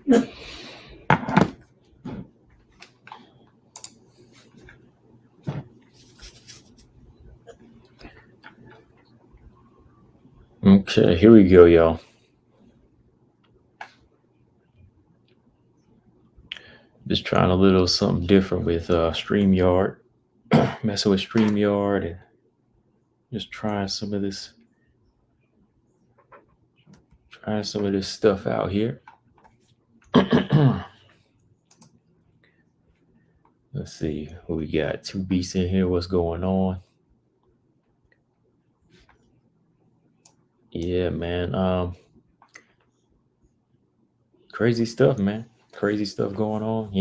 Okay, here we go, y'all. Just trying a little something different with StreamYard. Messing with StreamYard and just trying some of this stuff out here. Let's see who we got. Two beasts in here. What's going on? Yeah, man. Crazy stuff, man. Crazy stuff going on.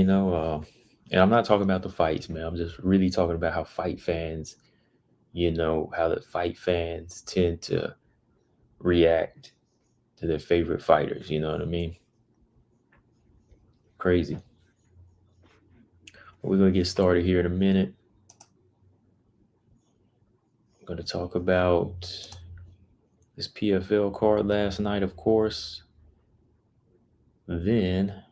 And I'm not talking about the fights, man. I'm just really talking about how fight fans, how the fight fans tend to react to their favorite fighters. You know what I mean? Crazy. We're gonna get started here in a minute. I'm gonna talk about this PFL card last night, of course. Then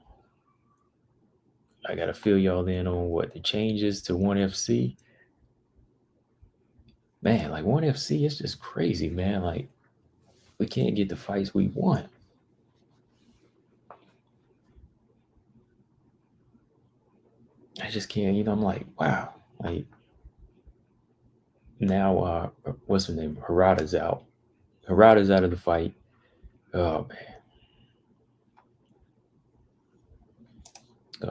I gotta fill y'all in on what the changes to ONE FC. Man, like ONE FC, it's just crazy, man. Like we can't get the fights we want. I just can't, I'm like, wow. Like now what's her name? Harada's out. Harada's out of the fight. Oh man.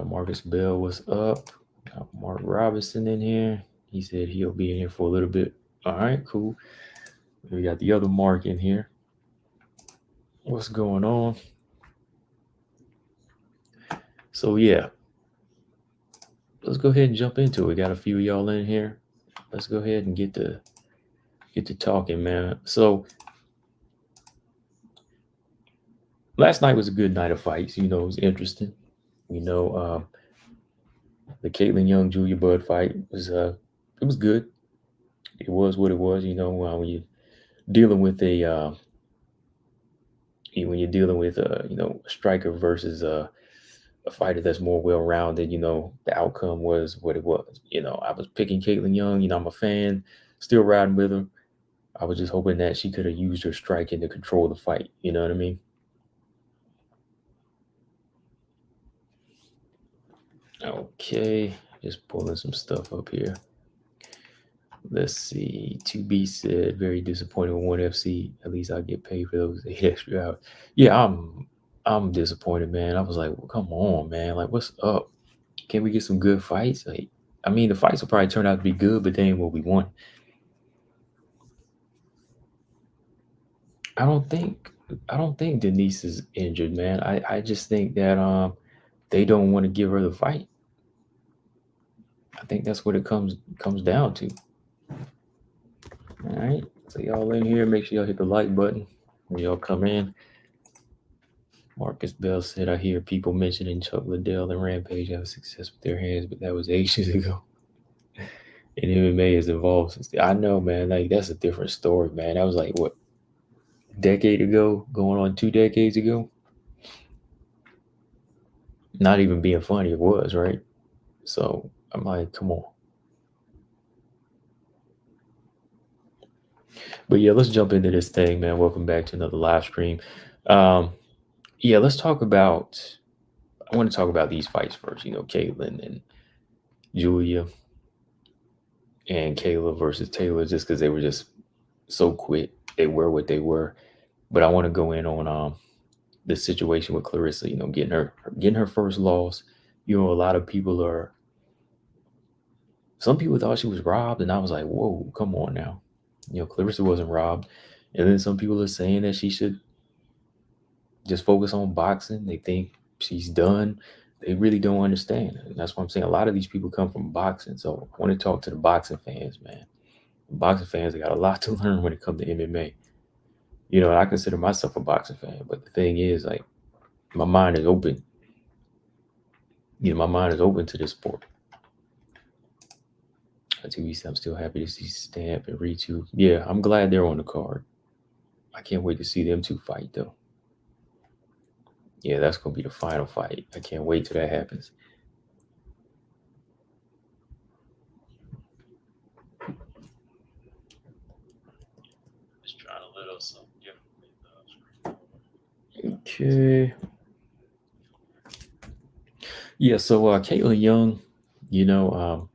Marcus Bell was up. Got Mark Robinson in here. He said he'll be in here for a little bit. All right, cool. We got the other Mark in here. What's going on? So yeah, let's go ahead and jump into it. We got a few of y'all in here. Let's go ahead and get to talking, man. So last night was a good night of fights. It was interesting. The Caitlin Young Julia Budd fight was it was good. It was what it was. When you're dealing with a a striker versus a fighter that's more well-rounded, the outcome was what it was. I was picking Caitlin Young. I'm a fan, still riding with her. I was just hoping that she could have used her striking to control the fight. You know what I mean? Okay, just pulling some stuff up here. Let's see. 2B said, very disappointed with ONE FC. At least I get paid for those 8 extra hours. Yeah, I'm disappointed, man. I was like, well, come on, man. Like, what's up? Can we get some good fights? Like, I mean, the fights will probably turn out to be good, but they ain't what we want. I don't think Denise is injured, man. I just think that they don't want to give her the fight. I think that's what it comes down to. All right. So y'all in here, make sure y'all hit the like button when y'all come in. Marcus Bell said, I hear people mentioning Chuck Liddell and Rampage have success with their hands, but that was ages ago. And MMA is involved since I know, man. Like, that's a different story, man. That was like, what, a decade ago? Going on 2 decades ago? Not even being funny, it was, right? So I'm like, come on. But yeah, let's jump into this thing, man. Welcome back to another live stream. Yeah, let's talk about, I want to talk about these fights first. Caitlin and Julia and Kayla versus Taylor, just because they were just so quick. They were what they were. But I want to go in on the situation with Clarissa, getting her first loss. A lot of people some people thought she was robbed, and I was like, whoa, come on now. Clarissa wasn't robbed. And then some people are saying that she should just focus on boxing. They think she's done. They really don't understand. And that's what I'm saying. A lot of these people come from boxing. So I want to talk to the boxing fans, man. Boxing fans, they got a lot to learn when it comes to MMA. I consider myself a boxing fan, but the thing is, like, my mind is open. My mind is open to this sport. I'm still happy to see Stamp and Ritu. Yeah, I'm glad they're on the card. I can't wait to see them two fight, though. Yeah, that's gonna be the final fight. I can't wait till that happens. Just trying to little something different. Okay. Yeah, so Caitlin Young, you know,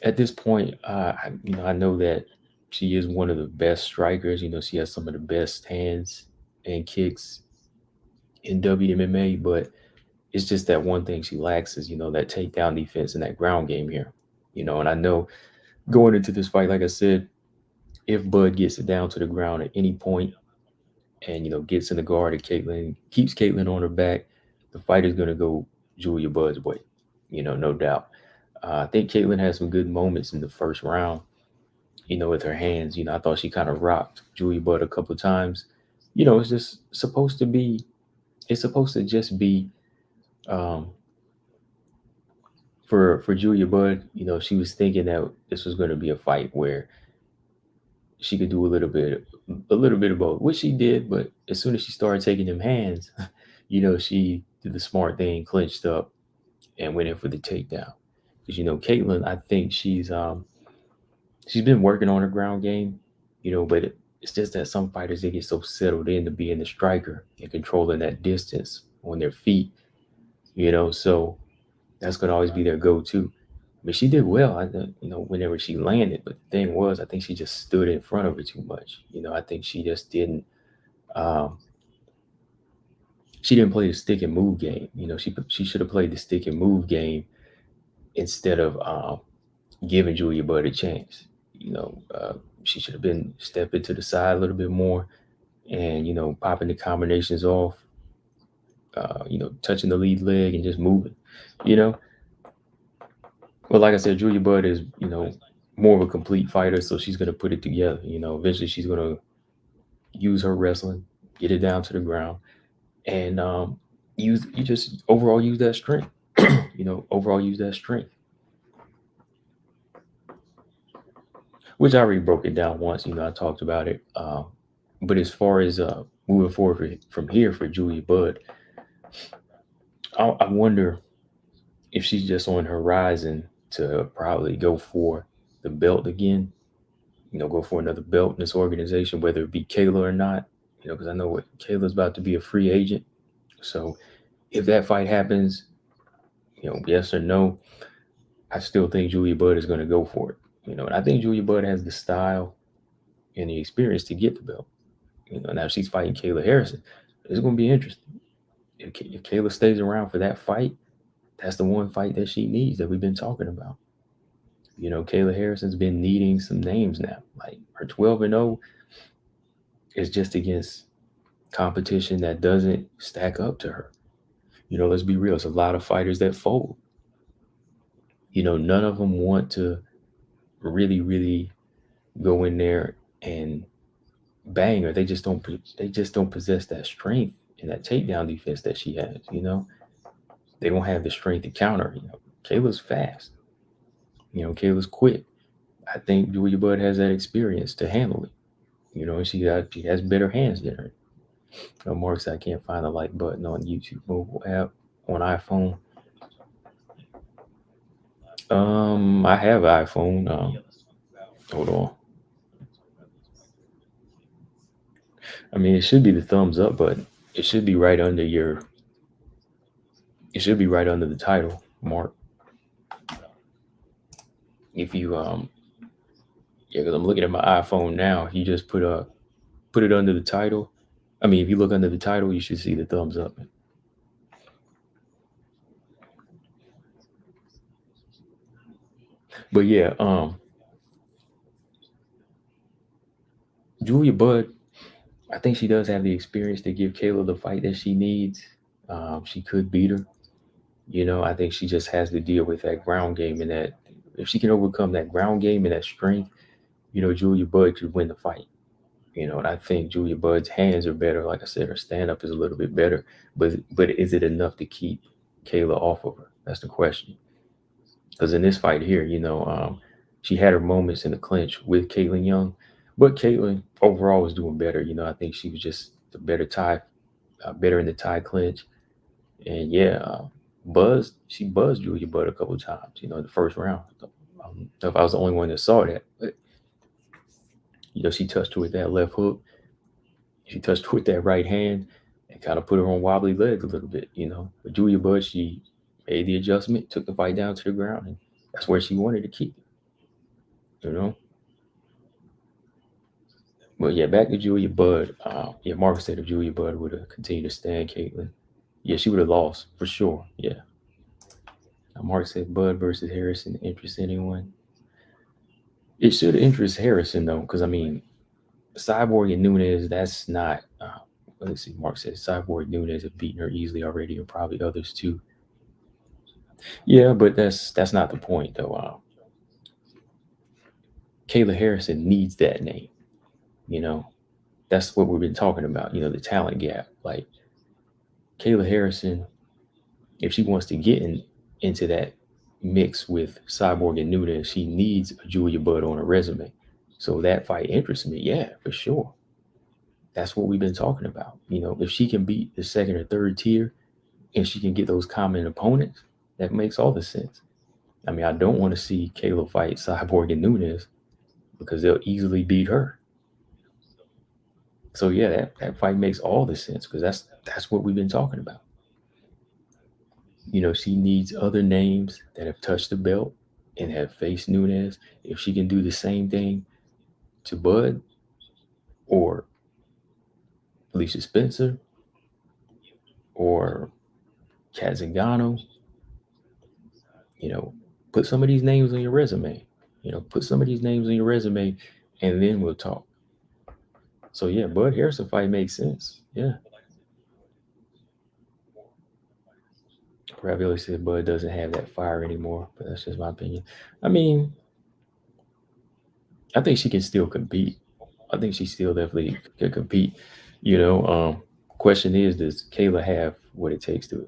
at this point, I know that she is one of the best strikers. She has some of the best hands and kicks in WMMA, but it's just that one thing she lacks is, that takedown defense and that ground game here. And I know going into this fight, like I said, if Bud gets it down to the ground at any point and, gets in the guard and Caitlin keeps Caitlin on her back, the fight is going to go Julia Bud's way, no doubt. I think Caitlin had some good moments in the first round, with her hands. I thought she kind of rocked Julia Budd a couple of times. It's just supposed to be, it's supposed to just be um, for Julia Budd. She was thinking that this was going to be a fight where she could do a little bit of both, which she did. But as soon as she started taking them hands, she did the smart thing, clinched up, and went in for the takedown. Because Caitlin, I think she's been working on her ground game, but it's just that some fighters they get so settled in to being the striker and controlling that distance on their feet, so that's gonna always be their go-to. But she did well, I think, whenever she landed. But the thing was, I think she just stood in front of her too much. I think um, she didn't play the stick and move game. She should have played the stick and move game instead of giving Julia Budd a chance. She should have been stepping to the side a little bit more and popping the combinations off, touching the lead leg and just moving. You know, well, like I said, Julia Budd is more of a complete fighter, so she's gonna put it together. Eventually she's gonna use her wrestling, get it down to the ground, and just overall use that strength. Overall use that strength, which I already broke it down once. I talked about it. But as far as moving forward from here for Julia Budd, I wonder if she's just on her horizon to probably go for the belt again. Go for another belt in this organization, whether it be Kayla or not. Because I know what Kayla's about to be a free agent. So if that fight happens, yes or no, I still think Julia Budd is going to go for it. And I think Julia Budd has the style and the experience to get the belt. Now she's fighting Kayla Harrison. It's going to be interesting. If Kayla stays around for that fight, that's the one fight that she needs that we've been talking about. Kayla Harrison's been needing some names now. Like her 12-0 is just against competition that doesn't stack up to her. Let's be real. It's a lot of fighters that fold. None of them want to really, really go in there and bang, or they just don't possess that strength and that takedown defense that she has. They don't have the strength to counter. Kayla's fast. Kayla's quick. I think Julia Budd has that experience to handle it. And she has better hands than her. Mark said I can't find the like button on YouTube mobile app on iPhone. I have an iPhone. Hold on. I mean, it should be the thumbs up button. It should be right under your. It should be right under the title, Mark. If you yeah, because I'm looking at my iPhone now. If you just put it under the title. I mean, if you look under the title, you should see the thumbs up. But yeah, Julia Budd, I think she does have the experience to give Kayla the fight that she needs. She could beat her. I think she just has to deal with that ground game and that if she can overcome that ground game and that strength, Julia Budd could win the fight. And I think Julia Budd's hands are better. Like I said, her stand up is a little bit better. But is it enough to keep Kayla off of her? That's the question. Because in this fight here, she had her moments in the clinch with Caitlin Young, but Caitlin overall was doing better. I think she was just the better better in the tie clinch. And yeah, she buzzed Julia Budd a couple of times, in the first round. I don't know if I was the only one that saw that, but she touched her with that left hook. She touched her with that right hand and kind of put her on wobbly legs a little bit, But Julia Budd, she made the adjustment, took the fight down to the ground, and that's where she wanted to keep it. But yeah, back to Julia Budd. Marcus said if Julia Budd would have continued to stand Caitlin, yeah, she would have lost for sure. Yeah. Mark said Bud versus Harrison interest anyone? It should interest Harrison though, because I mean, Cyborg and Nunes. That's not. Let's see. Mark said Cyborg Nunes have beaten her easily already, and probably others too. Yeah, but that's not the point though. Kayla Harrison needs that name. That's what we've been talking about. The talent gap. Like Kayla Harrison, if she wants to get into that mix with Cyborg and Nunes, she needs a Julia Budd on her resume. So that fight interests me. Yeah, for sure. That's what we've been talking about. If she can beat the second or third tier and she can get those common opponents, that makes all the sense. I mean, I don't want to see Kayla fight Cyborg and Nunes because they'll easily beat her. So yeah, that fight makes all the sense because that's what we've been talking about. She needs other names that have touched the belt and have faced Nunes. If she can do the same thing to Bud or Alicia Spencer or Kat Zingano, put some of these names on your resume. Put some of these names on your resume, and then we'll talk. So yeah, Bud Harrison fight makes sense. Yeah. Ravioli said Bud doesn't have that fire anymore, but that's just my opinion. I mean, I think she can still compete. I think she still definitely can compete. Question is, does Kayla have what it takes to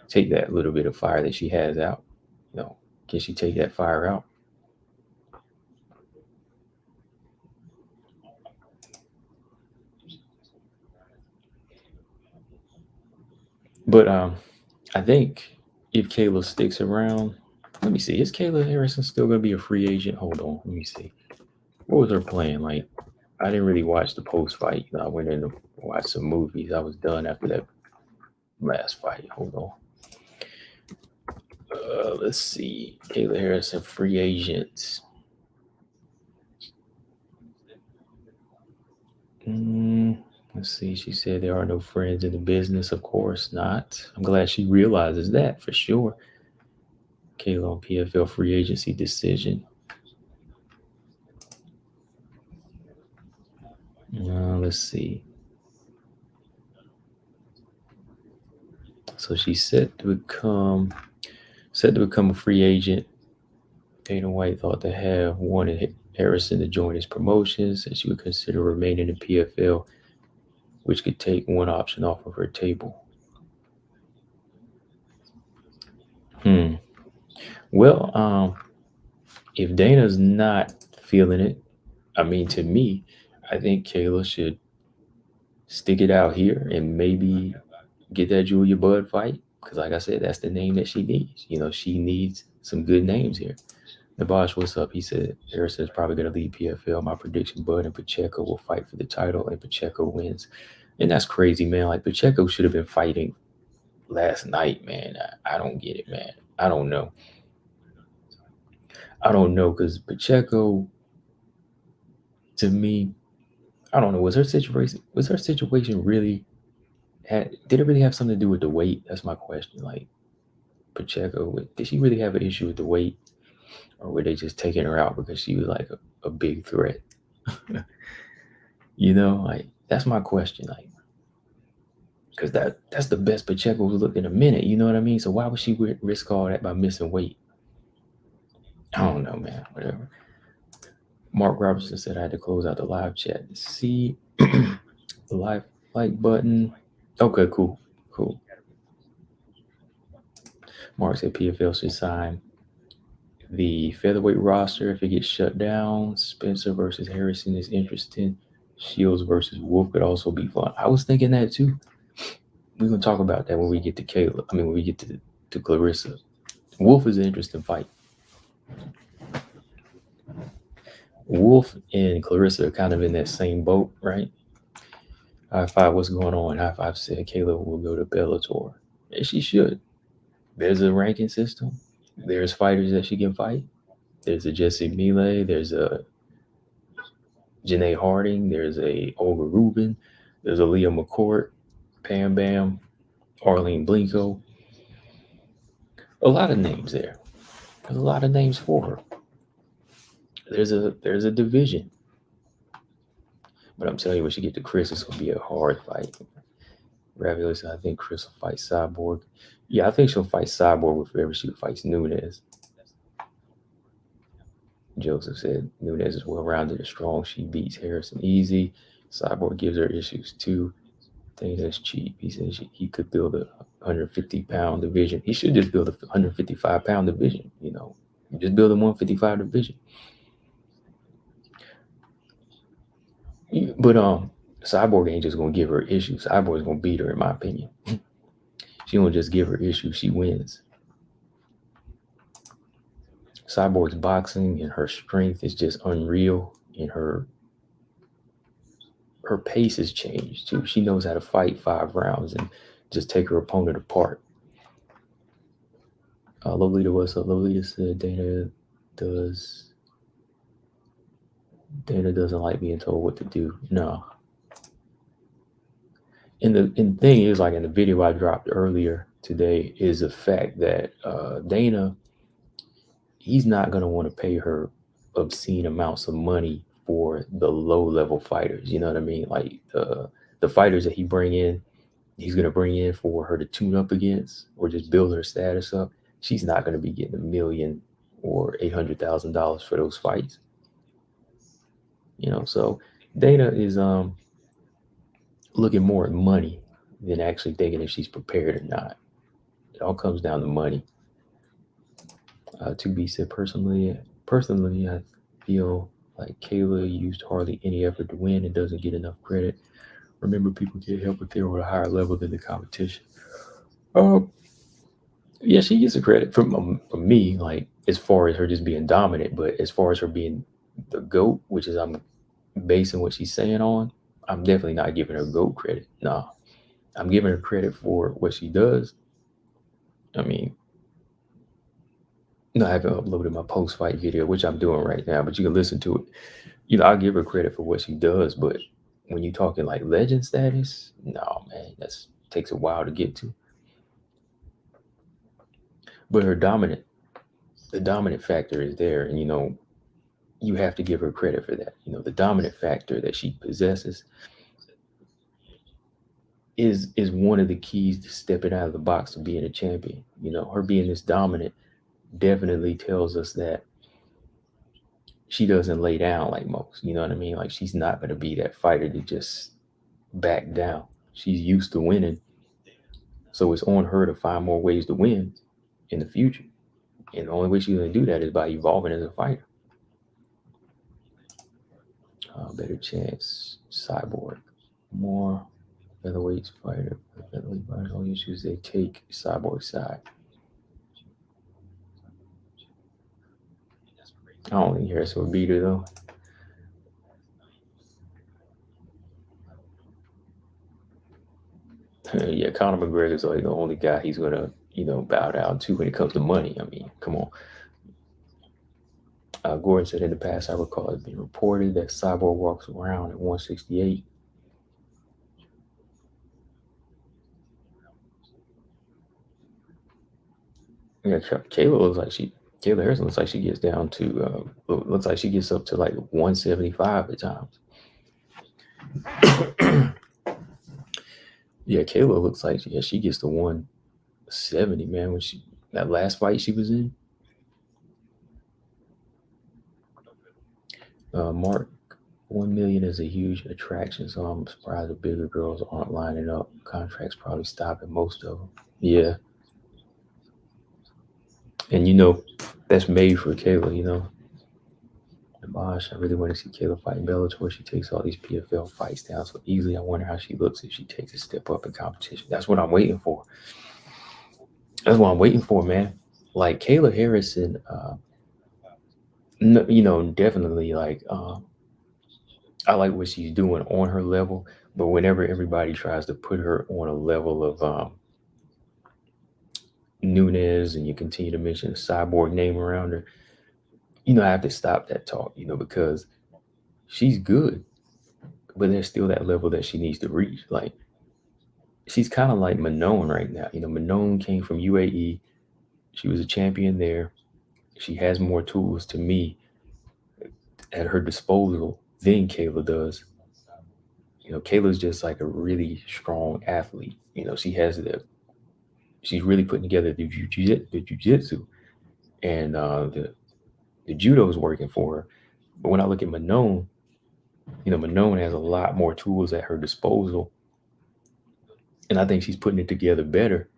take that little bit of fire that she has out? Can she take that fire out? But I think if Kayla sticks around, let me see. Is Kayla Harrison still going to be a free agent? Hold on. Let me see. What was her plan? Like, I didn't really watch the post fight. I went in to watch some movies. I was done after that last fight. Hold on. Let's see. Kayla Harrison, free agent. Let's see. She said there are no friends in the business. Of course not. I'm glad she realizes that for sure. Kayla on PFL free agency decision. Let's see. So she's set to become a free agent. Dana White thought to have wanted Harrison to join his promotions, and she would consider remaining in PFL, which could take one option off of her table. Well, if Dana's not feeling it, I mean, to me, I think Kayla should stick it out here and maybe get that Julia Budd fight. Because like I said, that's the name that she needs. She needs some good names here. The Bosch, what's up? He said Harrison's probably going to lead PFL. My prediction, Bud and Pacheco will fight for the title, and Pacheco wins. And that's crazy, man. Like, Pacheco should have been fighting last night, man. I don't get it, man. I don't know. Because Pacheco, to me, I don't know. Was her situation really did it really have something to do with the weight? That's my question. Like, Pacheco, did she really have an issue with the weight? Or were they just taking her out because she was like a big threat? Like, that's my question. Like, because that's the best Pacheco's looked in a minute. You know what I mean? So why would she risk all that by missing weight? I don't know, man. Whatever. Mark Robertson said I had to close out the live chat. See the live like button. Okay, cool. Mark said PFL should sign the featherweight roster if it gets shut down. Spencer versus Harrison is interesting. Shields versus Wolf could also be fun. I was thinking that too. we're gonna talk about that when we get to Kayla. I mean, when we get to Clarissa. Wolf is an interesting fight. Wolf and Clarissa are kind of in that same boat, right? High five, what's going on? High five said Kayla will go to Bellator. And she should. There's a ranking system. There's fighters that she can fight. There's a Jesse Mile. There's a Janae Harding. There's a Olga Rubin. There's a Leah McCourt, Pam Bam, Arlene Blinko. A lot of names there. There's a lot of names for her. There's a division. But I'm telling you, when she get to Chris, it's gonna be a hard fight. Ravioli said, I think Chris will fight Cyborg. Yeah, I think she'll fight Cyborg with whoever she fights Nunes. Joseph said Nunes is well-rounded and strong. She beats Harrison easy. Cyborg gives her issues too. Dana is cheap. He says he could build a 150-pound division. He should just build a 155-pound division. You know, just build a 155 division. But Cyborg ain't just gonna give her issues. Cyborg's gonna beat her, in my opinion. She won't just give her issues. She wins. Cyborg's boxing and her strength is just unreal, and her pace has changed too. She knows how to fight 5 rounds and just take her opponent apart. Lolita, what's up? Lolita said Dana doesn't like being told what to do. No. And the thing is, like in the video I dropped earlier today, is the fact that Dana, he's not going to want to pay her obscene amounts of money for the low-level fighters. You know what I mean? Like the fighters that he's going to bring in for her to tune up against or just build her status up. She's not going to be getting $1 million or $800,000 for those fights. You know, so Dana is looking more at money than actually thinking if she's prepared or not. It all comes down to money. 2B said, personally, I feel like Kayla used hardly any effort to win and doesn't get enough credit. Remember, people get help if they're at a higher level than the competition. Yeah, she gets the credit from me, like as far as her just being dominant, but as far as her being the GOAT, which is I'm basing what she's saying on, I'm definitely not giving her GOAT credit. No, I'm giving her credit for what she does. I mean, I haven't uploaded my post-fight video, which I'm doing right now, but you can listen to it. You know, I'll give her credit for what she does, but when you're talking like legend status, no, man, that takes a while to get to. But the dominant factor is there, and you know, you have to give her credit for that. You know, the dominant factor that she possesses is one of the keys to stepping out of the box to being a champion. You know, her being this dominant definitely tells us that she doesn't lay down like most. You know what I mean? Like, she's not going to be that fighter to just back down. She's used to winning, so it's on her to find more ways to win in the future. And the only way she's going to do that is by evolving as a fighter. Better chance, Cyborg. More featherweight fighter. Featherweight fighters, all issues they take Cyborg side. I don't think Harris will beat her though. Yeah, Conor McGregor's like the only guy he's gonna, bow down to when it comes to money. I mean, come on. Gordon said in the past, I recall it being reported that Cyborg walks around at 168. Yeah, Kayla Harrison looks like she gets down to, looks like she gets up to like 175 at times. Yeah, Kayla looks like she gets to 170, man. When that last fight she was in. Mark, 1 million is a huge attraction, so I'm surprised the bigger girls aren't lining up. Contracts probably stopping most of them. Yeah. And that's made for Kayla, Bosh, I really want to see Kayla fight in Bellator. She takes all these PFL fights down so easily. I wonder how she looks if she takes a step up in competition. That's what I'm waiting for. That's what I'm waiting for, man. Like Kayla Harrison, definitely I like what she's doing on her level, but whenever everybody tries to put her on a level of Nunes and you continue to mention the cyborg name around her, I have to stop that talk, because she's good, but there's still that level that she needs to reach. Like she's kind of like Manon right now. Manon came from UAE. She was a champion there. She has more tools to me at her disposal than Kayla does. Kayla's just like a really strong athlete. She's really putting together the jiu-jitsu, and the judo is working for her. But when I look at Manon, Manon has a lot more tools at her disposal, and I think she's putting it together better.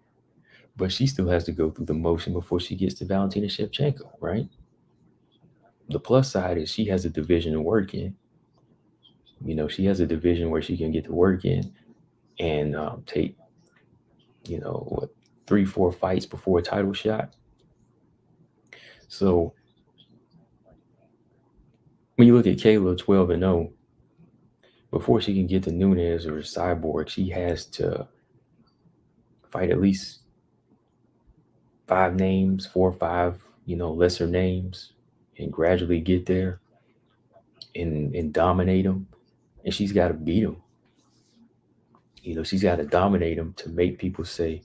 But she still has to go through the motion before she gets to Valentina Shevchenko, right? The plus side is she has a division to work in. She has a division where she can get to work in and take, 3-4 fights before a title shot. So when you look at Kayla 12-0, before she can get to Nunes or Cyborg, she has to fight at least 4 or 5, lesser names, and gradually get there and dominate them. And she's got to beat them. She's got to dominate them to make people say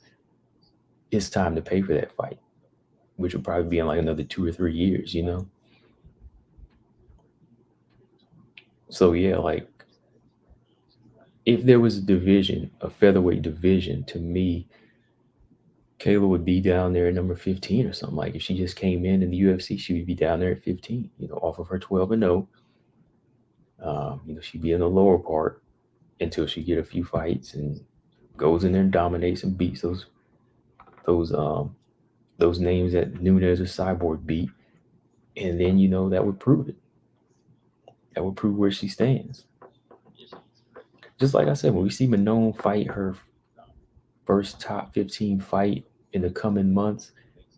it's time to pay for that fight, which will probably be in like another 2 or 3 years, So yeah, like if there was a division, a featherweight division, to me, Kayla would be down there at number 15 or something. Like if she just came in the UFC, she would be down there at 15, off of her 12-0. She'd be in the lower part until she get a few fights and goes in there and dominates and beats those names that Nunes or Cyborg beat. And then, that would prove it. That would prove where she stands. Just like I said, when we see Manon fight her first top 15 fight in the coming months,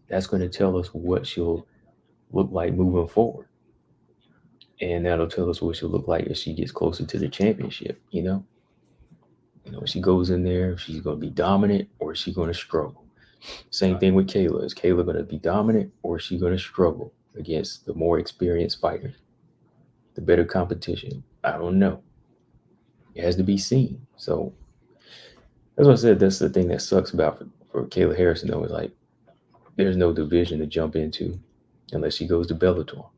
that's going to tell us what she'll look like moving forward. And that'll tell us what she'll look like as she gets closer to the championship, when she goes in there, she's going to be dominant or is she going to struggle? Same thing with Kayla. Is Kayla going to be dominant or is she going to struggle against the more experienced fighters? The better competition? I don't know. It has to be seen. So that's what I said. That's the thing that sucks about for Kayla Harrison, though, is like there's no division to jump into unless she goes to Bellator.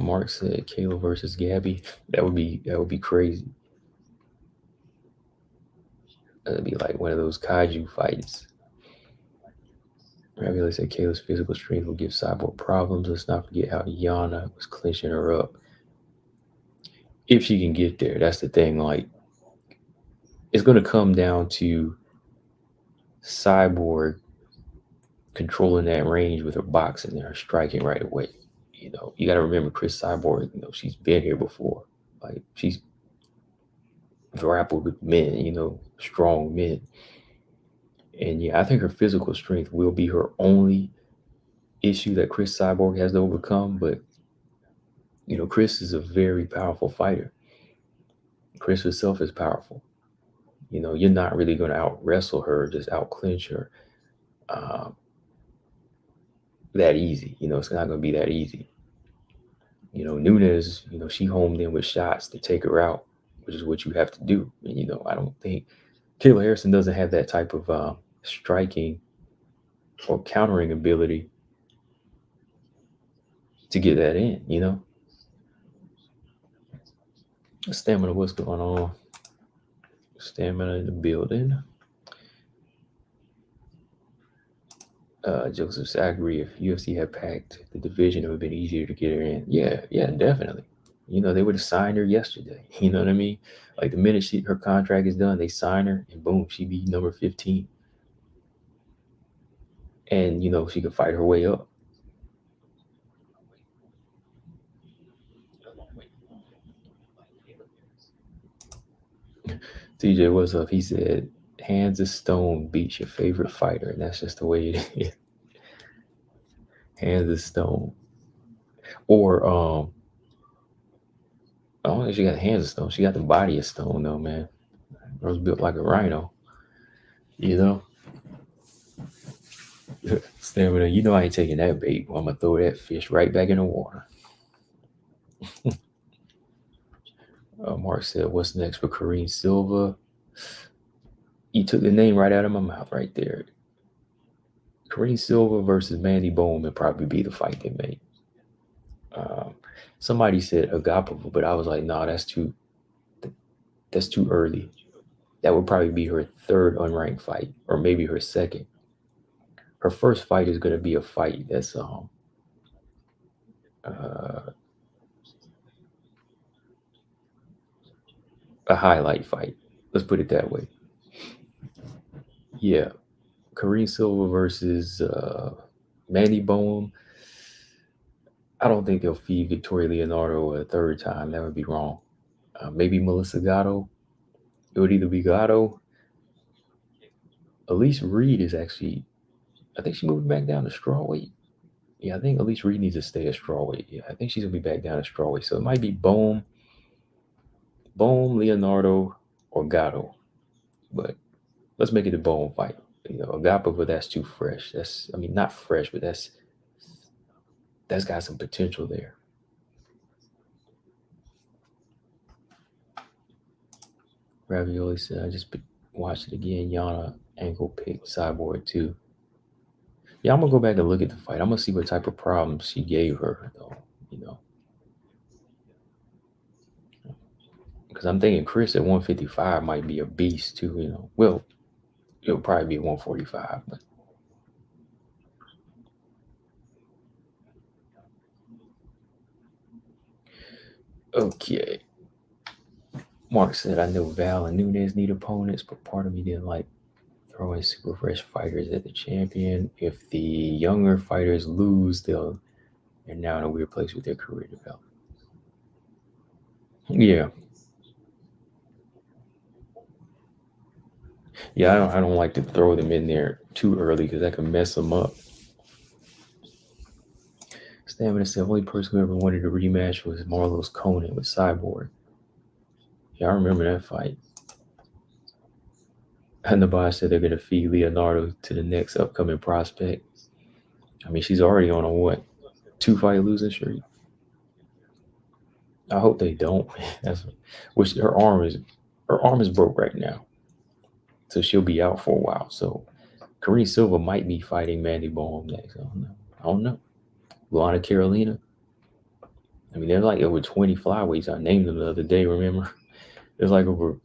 Mark said Kayla versus Gabby. That would be crazy. That'd be like one of those kaiju fights. Ravioli said Kayla's physical strength will give Cyborg problems. Let's not forget how Yana was clinching her up. If she can get there, that's the thing. Like, it's going to come down to Cyborg controlling that range with her boxing and her striking right away. You got to remember Chris Cyborg, she's been here before. Like, she's grappled with men, strong men. And yeah, I think her physical strength will be her only issue that Chris Cyborg has to overcome. But, Chris is a very powerful fighter. Chris herself is powerful. You're not really going to out wrestle her, just out clinch her that easy. It's not going to be that easy. Nunes, she homed in with shots to take her out, which is what you have to do. And, I don't think Kayla Harrison doesn't have that type of striking or countering ability to get that in, Stamina, what's going on? Stamina in the building. Joseph said, I agree. If UFC had packed the division, it would have been easier to get her in. Yeah, definitely. They would have signed her yesterday. You know what I mean? Like the minute her contract is done, they sign her and boom, she'd be number 15. And, she could fight her way up. TJ, what's up? He said, "Hands of stone beats your favorite fighter," and that's just the way it is. Hands of stone, or I don't think she got hands of stone. She got the body of stone, though, man. Girl's built like a rhino, you know. Stamina, you know I ain't taking that bait. I'm gonna throw that fish right back in the water. Mark said, "What's next for Kareem Silva?" You took the name right out of my mouth right there. Kareem Silva versus Mandy Bowman would probably be the fight they make. Somebody said Agapova, but I was like, no, that's too early. That would probably be her third unranked fight, or maybe her second. Her first fight is going to be a fight that's a highlight fight. Let's put it that way. Yeah, Kareem Silva versus Mandy Bowman. I don't think they'll feed Victoria Leonardo a third time. That would be wrong. Maybe Melissa Gatto. It would either be Gatto. Elise Reed is actually, I think she moved back down to strawweight. Yeah, I think Elise Reed needs to stay at strawweight. Yeah, I think she's gonna be back down to strawweight. So it might be Bohm, Leonardo, or Gatto. But let's make it a Bohm fight. You know, Agapova, that's too fresh. I mean, not fresh, but that's got some potential there. Ravioli said, I just watched it again. Yana ankle pick Cyborg too. Yeah, I'm gonna go back and look at the fight. I'm gonna see what type of problems she gave her, though. You know, because I'm thinking Chris at 155 might be a beast too. You know, well, it'll probably be 145, but okay. Mark said, I know Val and Nunes need opponents, but part of me didn't like throwing super fresh fighters at the champion. If the younger fighters lose, they're now in a weird place with their career development. Yeah. Yeah, I don't like to throw them in there too early because that can mess them up. Stamina said, only person who ever wanted a rematch was Marlo's Conan with Cyborg. Yeah, I remember that fight. And the boss said they're going to feed Leonardo to the next upcoming prospect. I mean, she's already on a 2-fight losing streak. I hope they don't. Which her arm is broke right now, so she'll be out for a while. So Kareem Silva might be fighting Mandy Bowman next. I don't know. Luana Carolina. I mean, there's like over 20 flyweights. I named them the other day. Remember, there's like over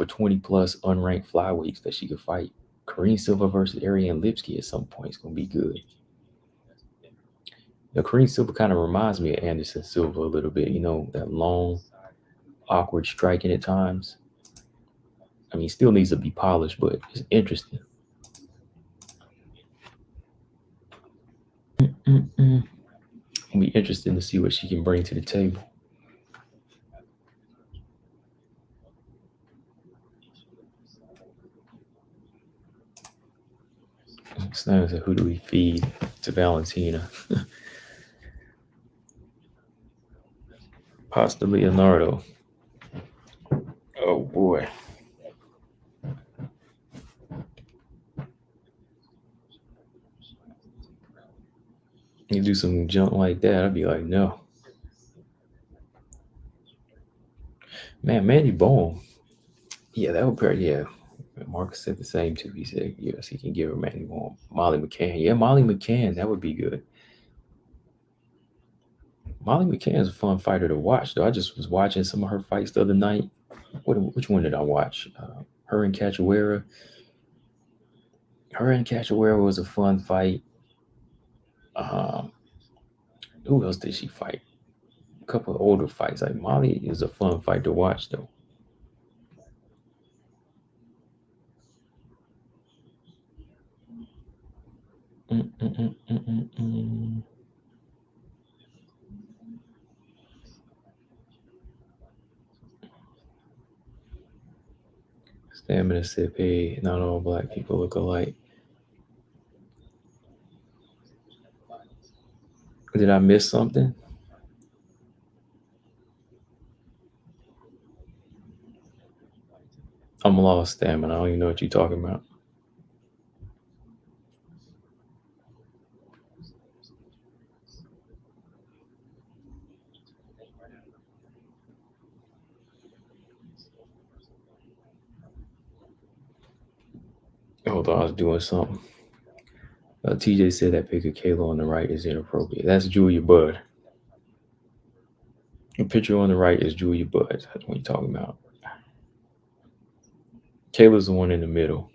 20 plus unranked flyweights that she could fight. Kareem Silva versus Ariane Lipsky at some point is gonna be good. Now, Kareem Silva kind of reminds me of Anderson Silva a little bit. You know, that long, awkward striking at times. I mean, still needs to be polished, but it's interesting. It'll be interesting to see what she can bring to the table. So who do we feed to Valentina? Pasta Leonardo. Oh boy. You do some junk like that, I'd be like, no. Man, Mandy Bowman. Yeah, that would probably, yeah. Marcus said the same too. He said, yes, he can give her Mandy Bowman. Molly McCann. Yeah, Molly McCann, that would be good. Molly McCann is a fun fighter to watch, though. I just was watching some of her fights the other night. Which one did I watch? Her and Cachoeira. Her and Cachoeira was a fun fight. Who else did she fight? A couple of older fights. Like Molly is a fun fight to watch, though. Stamina said, "Hey, not all black people look alike." Did I miss something? I'm lost, Stamina. I don't even know what you're talking about. Hold on, I was doing something. TJ said that pic of Kayla on the right is inappropriate. That's Julia Budd. The picture on the right is Julia Budd. That's what you're talking about. Kayla's the one in the middle.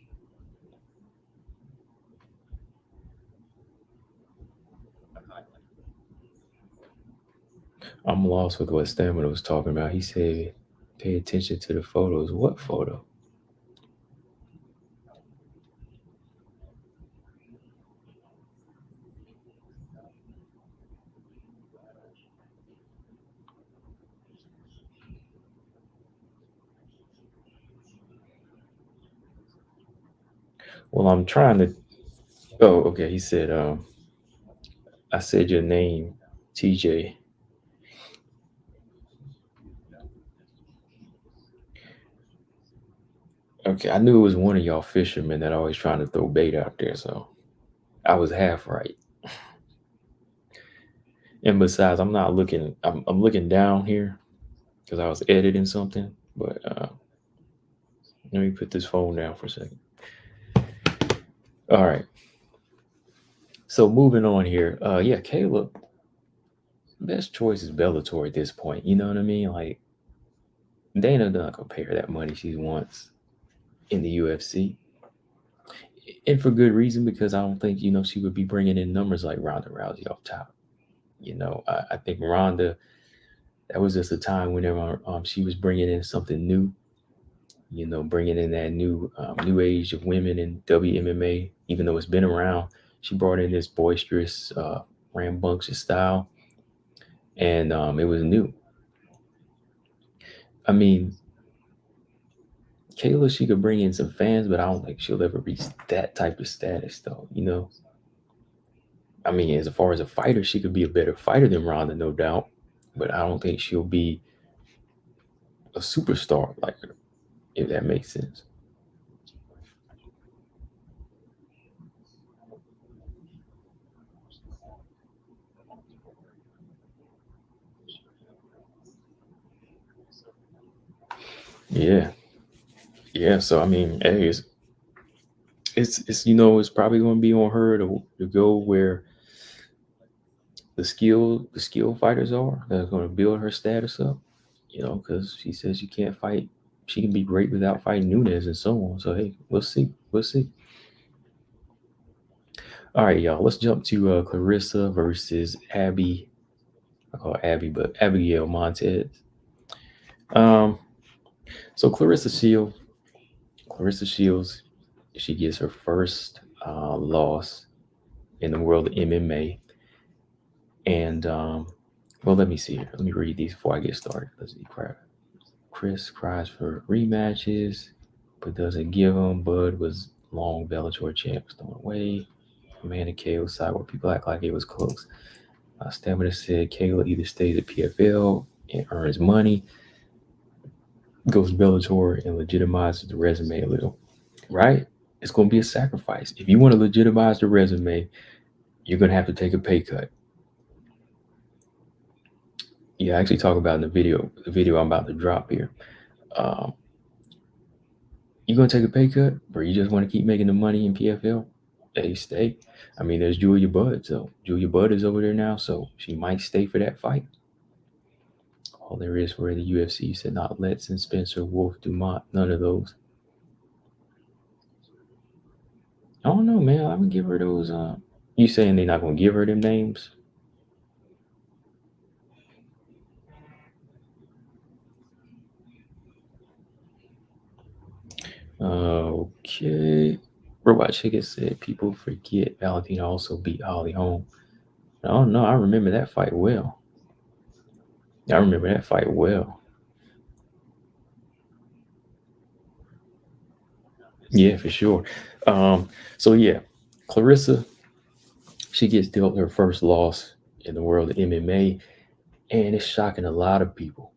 I'm lost with what Stamina was talking about. He said, pay attention to the photos. What photo? Well, I'm trying to. Oh, okay. He said, I said your name, TJ. Okay, I knew it was one of y'all fishermen that always trying to throw bait out there, so I was half right. And besides, I'm not looking. I'm looking down here because I was editing something. But let me put this phone down for a second. All right. So moving on here. Yeah, Caleb. Best choice is Bellator at this point. You know what I mean? Like Dana doesn't compare that money she wants in the UFC, and for good reason because I don't think she would be bringing in numbers like Ronda Rousey off top. I think Ronda, that was just a time whenever she was bringing in something new. Bringing in that new age of women in WMMA, even though it's been around, she brought in this boisterous, rambunctious style, and it was new. I mean, Kayla, she could bring in some fans, but I don't think she'll ever reach that type of status, though. I mean, as far as a fighter, she could be a better fighter than Ronda, no doubt, but I don't think she'll be a superstar like her, if that makes sense. Yeah, yeah. So I mean, hey, it's probably going to be on her to go where the skill fighters are that's going to build her status up. Because she says she can't fight. She can be great without fighting Nunes and so on. So hey, we'll see. We'll see. All right, y'all. Let's jump to Clarissa versus Abby. I call her Abby, but Abigail Montes. Um, so Clarissa Shields, she gets her first loss in the world of MMA. And well, let me see here. Let me read these before I get started. Let's see. Chris cries for rematches, but doesn't give them. Bud was long Bellator champ, thrown away. Amanda KO side where people act like it was close. Stamina said Kayla either stays at PFL and earns money, goes to Bellator and legitimizes the resume a little. Right? It's going to be a sacrifice. If you want to legitimize the resume, you're going to have to take a pay cut. Yeah, I actually talk about in the video I'm about to drop here. Um, you gonna take a pay cut, or you just want to keep making the money in PFL? Hey, stay. I mean, there's Julia Budd. So Julia Budd is over there now, so she might stay for that fight. All there is for the UFC, you said not Letts and Spencer Wolf Dumont, none of those. I don't know, man. I'm gonna give her those. You saying they're not gonna give her them names? Okay. Robot Chicken said people forget Valentina also beat Holly Holm. Oh no, I remember that fight well. I remember that fight well. Yeah, for sure. So yeah, Clarissa, she gets dealt her first loss in the world of MMA, and it's shocking a lot of people.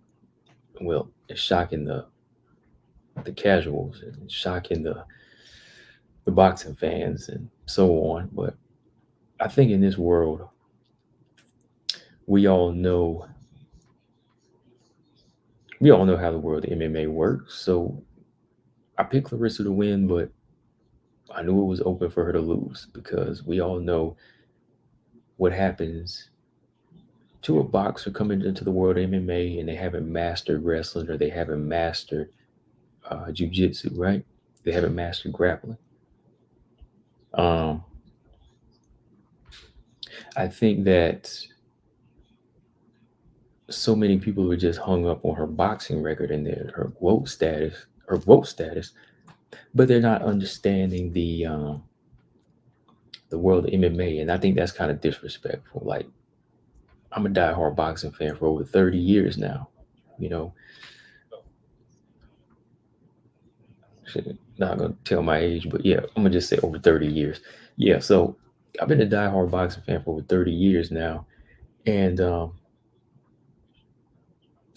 Well, it's shocking the casuals and it's shocking the boxing fans and so on. But I think in this world, we all know we all know how the world of MMA works. So I picked Clarissa to win, but I knew it was open for her to lose because we all know what happens to a boxer coming into the world of MMA and they haven't mastered wrestling or they haven't mastered jujitsu, right? They haven't mastered grappling. Um, I think that so many people are just hung up on her boxing record and her GOAT status, but they're not understanding the world of MMA, and I think that's kind of disrespectful. Like I'm a diehard boxing fan for over 30 years now. You know, shit, not gonna tell my age, but yeah, I'm gonna just say over 30 years. Yeah, so I've been a diehard boxing fan for over 30 years now, and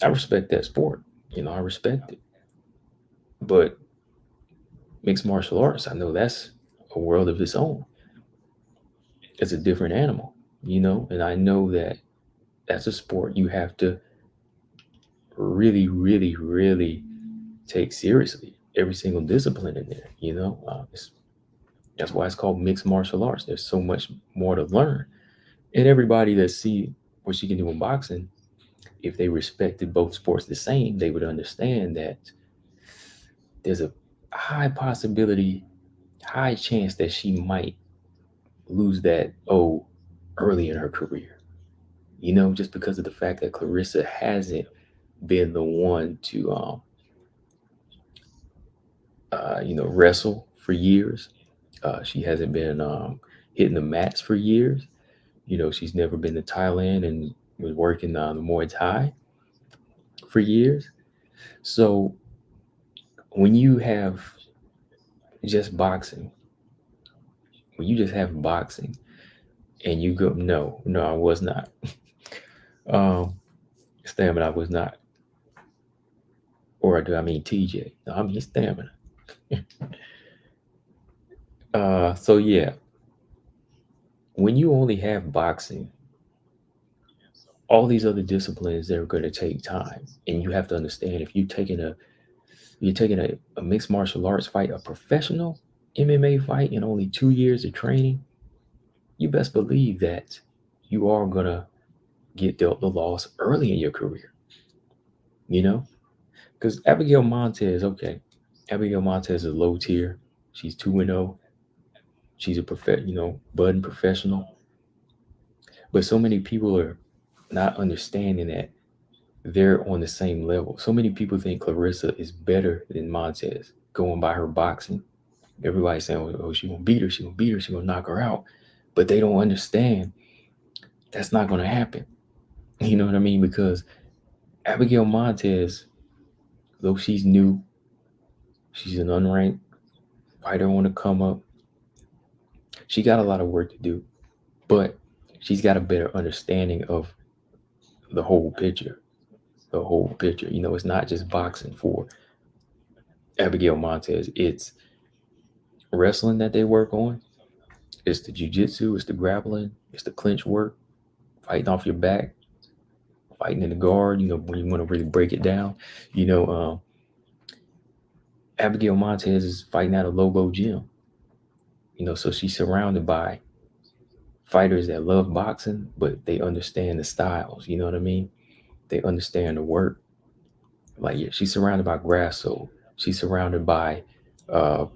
I respect that sport. I respect it. But mixed martial arts, I know that's a world of its own. It's a different animal, and I know that that's a sport you have to really, really, really take seriously. Every single discipline in there, that's why it's called mixed martial arts. There's so much more to learn. And everybody that see what she can do in boxing, if they respected both sports the same, they would understand that there's a high possibility, high chance that she might lose that early in her career. Just because of the fact that Clarissa hasn't been the one to wrestle for years. She hasn't been hitting the mats for years. She's never been to Thailand and was working on the Muay Thai for years. So when you have just boxing, when you just have boxing and you go, no, no, I was not. um, Stamina, I was not. Or do I mean TJ? No, I mean stamina. So yeah, when you only have boxing, all these other disciplines they're going to take time, and you have to understand if you're taking a mixed martial arts fight, a professional MMA fight in only 2 years of training, you best believe that you are gonna get dealt the loss early in your career. You know, because Abigail Montez is low tier. She's 2-0. She's a budding professional. But so many people are not understanding that they're on the same level. So many people think Clarissa is better than Montez going by her boxing. Everybody's saying, "Oh, she gonna beat her. She gonna beat her. She gonna knock her out," but they don't understand that's not gonna happen. You know what I mean? Because Abigail Montez, though she's new, she's an unranked fighter on the come up. She got a lot of work to do, but she's got a better understanding of the whole picture. The whole picture. It's not just boxing for Abigail Montez. It's wrestling that they work on. It's the jujitsu. It's the grappling. It's the clinch work, fighting off your back, fighting in the guard. When you want to really break it down. You know, Abigail Montez is fighting at a Logo gym. So she's surrounded by fighters that love boxing, but they understand the styles. You know what I mean? They understand the work. Like, yeah, she's surrounded by Grasso. She's surrounded by uh,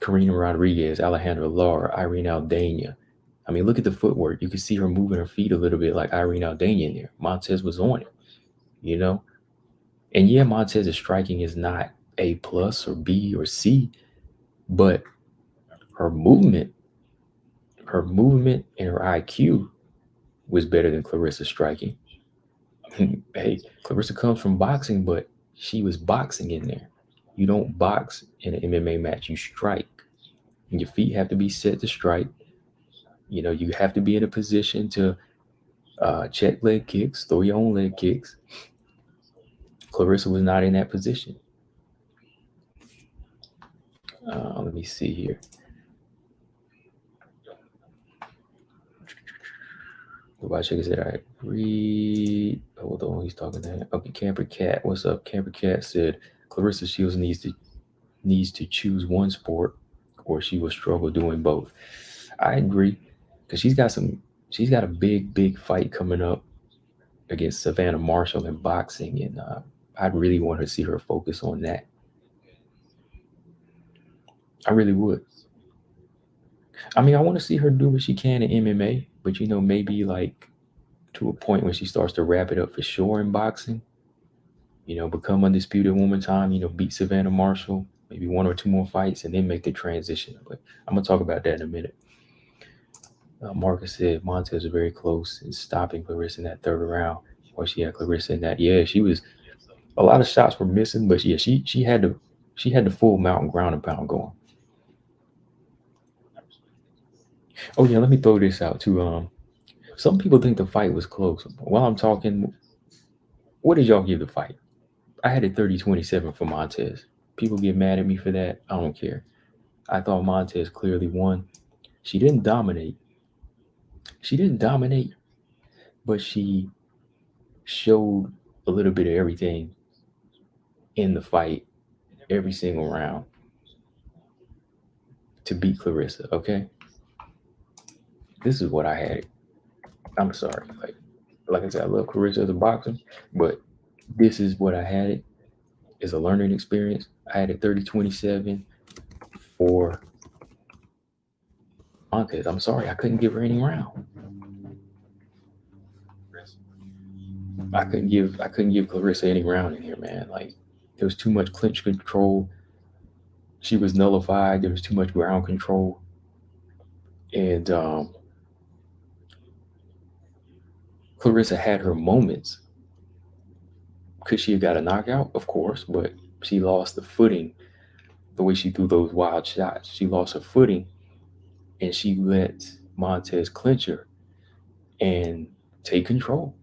Karina Rodriguez, Alejandra Lara, Irene Aldana. I mean, look at the footwork. You can see her moving her feet a little bit like Irene Aldana in there. Montez was on it, you know? And yeah, Montez's striking is not A plus or B or C, but her movement, and her IQ was better than Clarissa's striking. Hey, Clarissa comes from boxing, but she was boxing in there. You don't box in an MMA match. You strike. And your feet have to be set to strike. You have to be in a position to check leg kicks, throw your own leg kicks. Clarissa was not in that position. Let me see here. Watch it. Said, I agree. Hold on, he's talking that. Okay, Camper Cat. What's up? Camper Cat said Clarissa Shields needs to choose one sport, or she will struggle doing both. I agree, because she's got a big fight coming up against Savannah Marshall in boxing, and I'd really want to see her focus on that. I really would. I mean, I want to see her do what she can in MMA, but maybe like to a point when she starts to wrap it up for sure in boxing. Become undisputed one more time. Beat Savannah Marshall, maybe one or two more fights, and then make the transition. But I'm gonna talk about that in a minute. Marcus said Montes was very close in stopping Clarissa in that third round. Or she had Clarissa in that. Yeah, she was. A lot of shots were missing, but yeah, she had the full mountain ground and pound going. Oh yeah, let me throw this out too. Some people think the fight was close. While I'm talking, what did y'all give the fight? I had it 30-27 for Montes. People get mad at me for that. I don't care. I thought Montes clearly won. She didn't dominate. But she showed a little bit of everything in the fight, every single round, to beat Clarissa. Okay, this is what I had it. I'm sorry, like I said, I love Clarissa as a boxer, but this is what I had it. It's a learning experience. I had it 30-27 for Montes. I'm sorry, I couldn't give her any round. I couldn't give Clarissa any round in here, man. Like, there was too much clinch control. She was nullified. There was too much ground control, and Clarissa had her moments. Could she have got a knockout? Of course, but she lost the footing. The way she threw those wild shots, she lost her footing, and she let Montes clinch her and take control.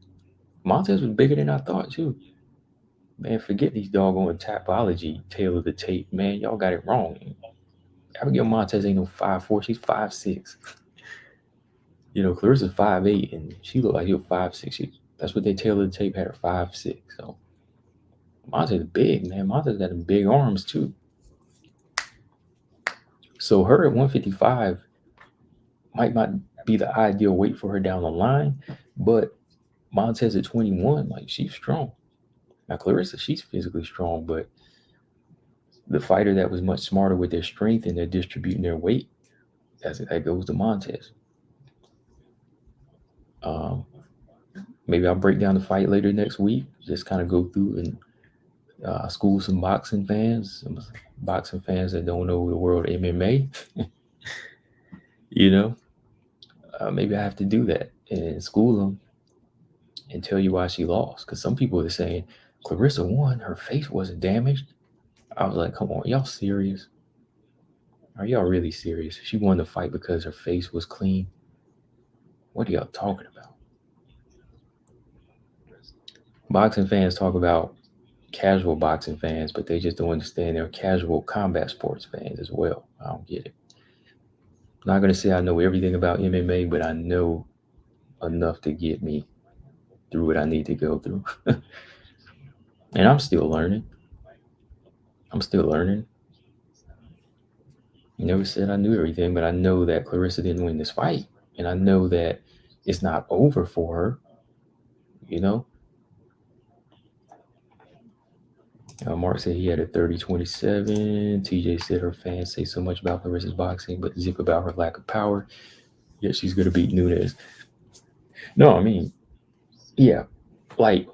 Montes was bigger than I thought too. Man, forget these doggone Tapology tail of the tape. Man, y'all got it wrong. Abigail Montes ain't no 5'4", she's 5'6". Clarissa's 5'8", and she looked like she was 5'6". That's what they tail of the tape had her 5'6". So Montes is big, man. Montes got them big arms too. So her at 155 might not be the ideal weight for her down the line, but Montes at 21, like, she's strong. Now Clarissa, she's physically strong, but the fighter that was much smarter with their strength and they're distributing their weight, that goes to Montes. Maybe I'll break down the fight later next week. Just kind of go through and school some boxing fans that don't know the world of MMA. Maybe I have to do that and school them and tell you why she lost. Because some people are saying Clarissa won, her face wasn't damaged. I was like, come on, y'all serious? Are y'all really serious? She won the fight because her face was clean. What are y'all talking about? Boxing fans talk about casual boxing fans, but they just don't understand they're casual combat sports fans as well. I don't get it. I'm not going to say I know everything about MMA, but I know enough to get me through what I need to go through. And I'm still learning. Never said I knew everything, but I know that Clarissa didn't win this fight. And I know that it's not over for her. Mark said he had a 30-27. TJ said her fans say so much about Clarissa's boxing, but zip about her lack of power. Yeah, she's going to beat Nunes. No, I mean, yeah, like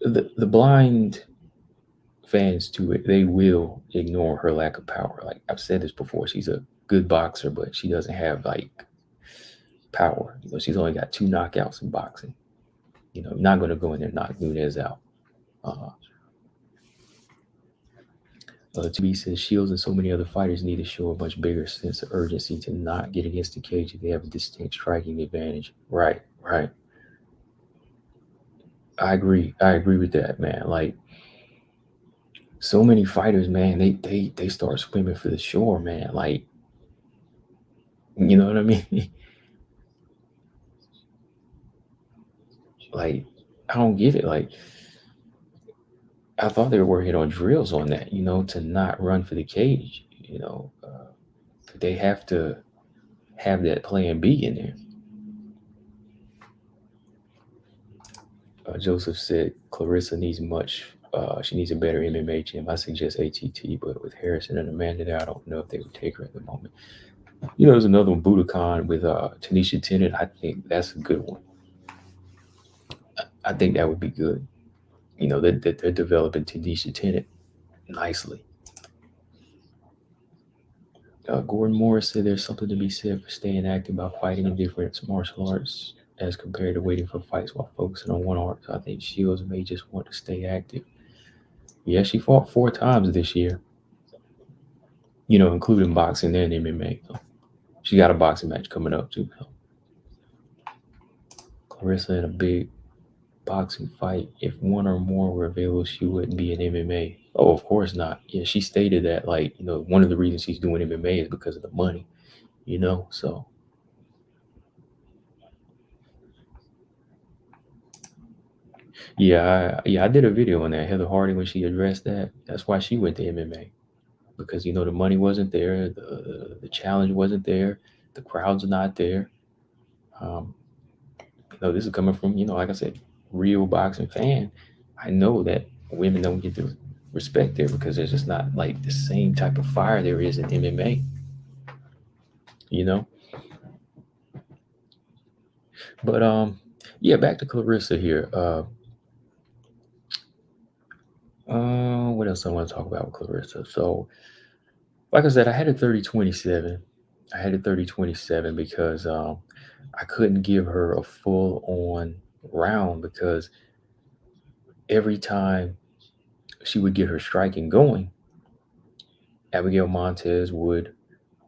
the blind fans to it, they will ignore her lack of power. Like I've said this before, she's a good boxer, but she doesn't have like power. She's only got 2 knockouts in boxing. Not going to go in there and knock Nunes out. To be says Shields and so many other fighters need to show a much bigger sense of urgency to not get against the cage if they have a distinct striking advantage. Right, right. I agree. I agree with that, man. Like so many fighters, man, they start swimming for the shore, man. Like, you know what I mean? Like, I don't get it. Like, I thought they were working on drills on that, to not run for the cage. They have to have that plan B in there. Joseph said Clarissa needs much. She needs a better MMA gym. I suggest ATT, but with Harrison and Amanda there, I don't know if they would take her at the moment. There's another one, Budokan with Tanisha Tennant. I think that's a good one. I think that would be good. That they're developing Tanisha Tennant nicely. Gordon Morris said there's something to be said for staying active by fighting in different martial arts as compared to waiting for fights while focusing on one art. So I think Shields may just want to stay active. Yeah, she fought 4 times this year, including boxing and MMA. So she got a boxing match coming up too. So Clarissa in a big boxing fight. If one or more were available, she wouldn't be in MMA. Oh, of course not. Yeah, she stated that, like, one of the reasons she's doing MMA is because of the money, so. Yeah, I did a video on that. Heather Hardy, when she addressed that, that's why she went to MMA, because the money wasn't there, the challenge wasn't there, the crowd's not there. Um, this is coming from like I said, real boxing fan. I know that women don't get the respect there because there's just not like the same type of fire there is in MMA. But yeah, back to Clarissa here. What else I want to talk about with Clarissa? So, like I said, I had a 30-27. I had a 30-27 because I couldn't give her a full on round because every time she would get her striking going, Abigail Montes would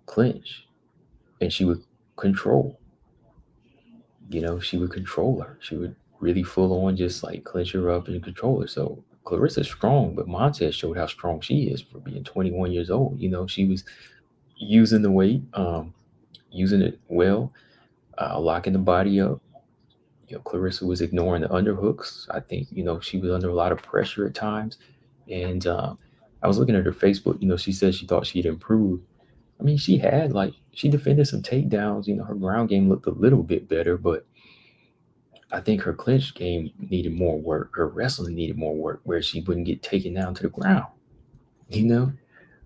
clinch and she would control. She would control her. She would really full on just like clinch her up and control her. So Clarissa's strong, but Montez showed how strong she is for being 21 years old. She was using the weight, using it well, locking the body up. Clarissa was ignoring the underhooks. I think, she was under a lot of pressure at times. And I was looking at her Facebook, she said she thought she'd improved. I mean, she defended some takedowns. Her ground game looked a little bit better, but I think her clinch game needed more work. Her wrestling needed more work where she wouldn't get taken down to the ground.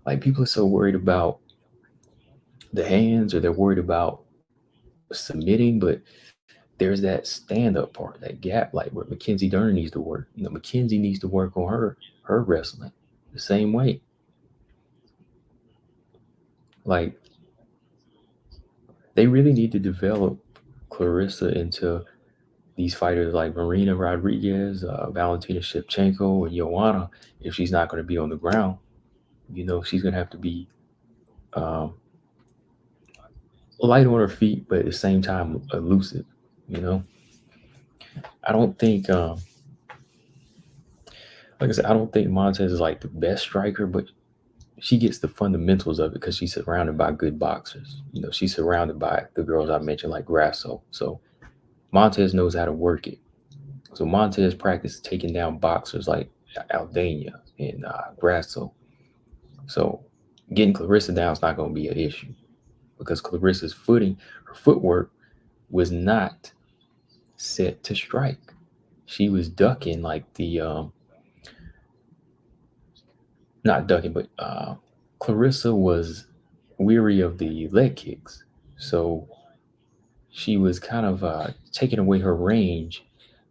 Like people are so worried about the hands or they're worried about submitting, but there's that stand-up part, that gap, like where Mackenzie Dern needs to work. Mackenzie needs to work on her wrestling the same way. Like they really need to develop Clarissa into these fighters like Marina Rodriguez, Valentina Shevchenko, and Joanna. If she's not going to be on the ground, she's going to have to be light on her feet, but at the same time elusive. I don't think, like I said, I don't think Montez is like the best striker, but she gets the fundamentals of it because she's surrounded by good boxers. She's surrounded by the girls I mentioned, like Grasso. So Montez knows how to work it. So Montez practiced taking down boxers like Aldana and Grasso. So getting Clarissa down is not going to be an issue because Clarissa's her footwork was not set to strike. She was ducking like not ducking, but Clarissa was weary of the leg kicks. So she was kind of taking away her range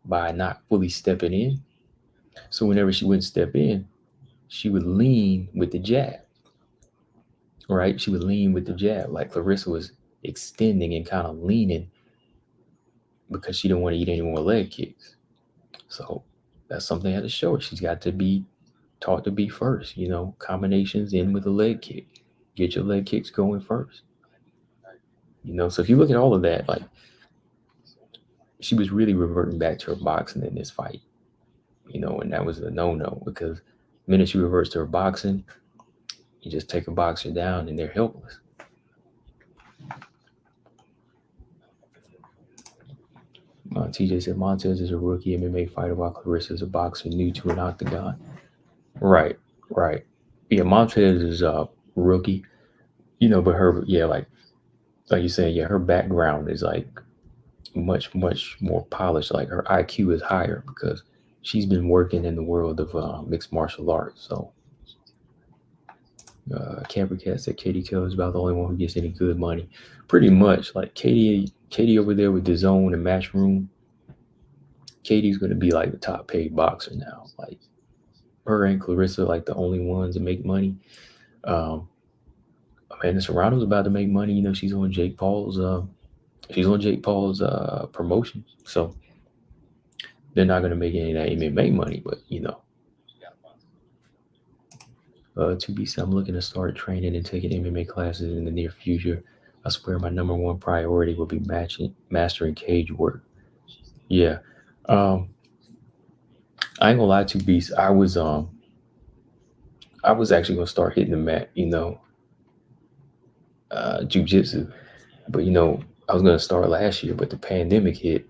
by not fully stepping in. So whenever she wouldn't step in, she would lean with the jab. Right? She would lean with the jab. Like Clarissa was extending and kind of leaning because she didn't want to eat any more leg kicks. So that's something I had to show her. She's got to be taught to be first. Combinations in with a leg kick. Get your leg kicks going first. So if you look at all of that, like she was really reverting back to her boxing in this fight. And that was a no-no because the minute she reverts to her boxing, you just take a boxer down and they're helpless. TJ said Montes is a rookie MMA fighter while Clarissa is a boxer new to an octagon. Right. Yeah, Montes is a rookie, but her, like you're saying, her background is like much more polished. Like her IQ is higher because she's been working in the world of mixed martial arts. So Camper Cat said Katie Taylor is about the only one who gets any good money. Pretty much, like Katie over there with the Zone and Matchroom. Katie's going to be like the top paid boxer now. Like her and Clarissa, like the only ones that make money. Amanda Serrano's about to make money. She's on Jake Paul's. Promotion, so they're not going to make any of that MMA money. But to be said, I'm looking to start training and taking MMA classes in the near future. I swear my number one priority will be mastering cage work. Yeah. I ain't gonna lie to Beast. I was actually gonna start hitting the mat, jiu-jitsu. But I was gonna start last year, but the pandemic hit.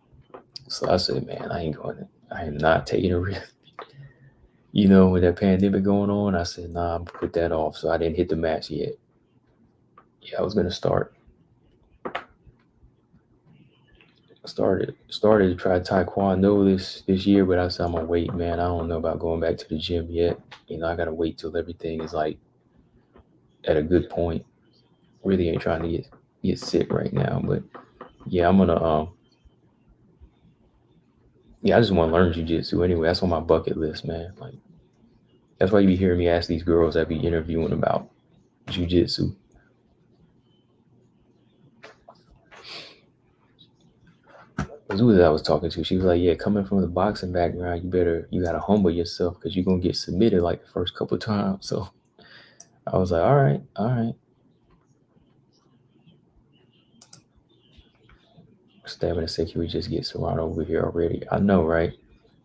So I said, man, I am not taking a risk. With that pandemic going on, I said, nah, I'm gonna put that off. So I didn't hit the mats yet. Yeah, I was gonna start. Started to try taekwondo this year, but I said I'm gonna wait, man. I don't know about going back to the gym yet. I gotta wait till everything is like at a good point. Really ain't trying to get sick right now, but yeah, I'm gonna I just want to learn jiu-jitsu anyway. That's on my bucket list, man. Like that's why you be hearing me ask these girls that be interviewing about jiu-jitsu. Who was I was talking to? She was like, yeah, coming from the boxing background, you gotta humble yourself because you're gonna get submitted like the first couple of times. So I was like, all right. Stamina said, can we just get Serrano over here already? I know, right?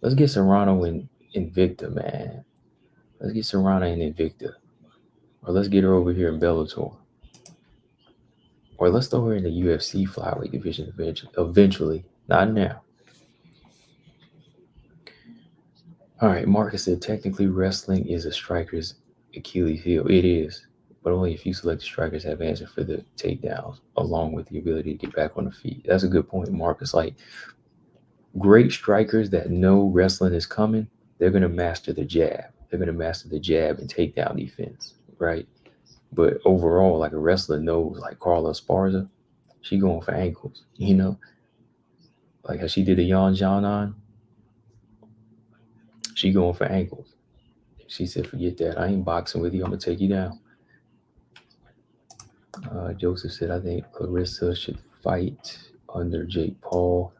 Let's get Serrano in Invicta, man. Let's get Serrano in Invicta. Or let's get her over here in Bellator. Or let's throw her in the UFC flyweight division eventually. Not now. All right, Marcus said, technically wrestling is a striker's Achilles heel. It is, but only a few selected strikers have answered for the takedowns, along with the ability to get back on the feet. That's a good point, Marcus. Like, great strikers that know wrestling is coming, they're going to master the jab. They're going to master the jab and takedown defense, right? But overall, like a wrestler knows, like Carla Esparza, she going for ankles, Like how she did the Yan Janan, she going for ankles. She said, forget that. I ain't boxing with you. I'm going to take you down. Joseph said, I think Clarissa should fight under Jake Paul.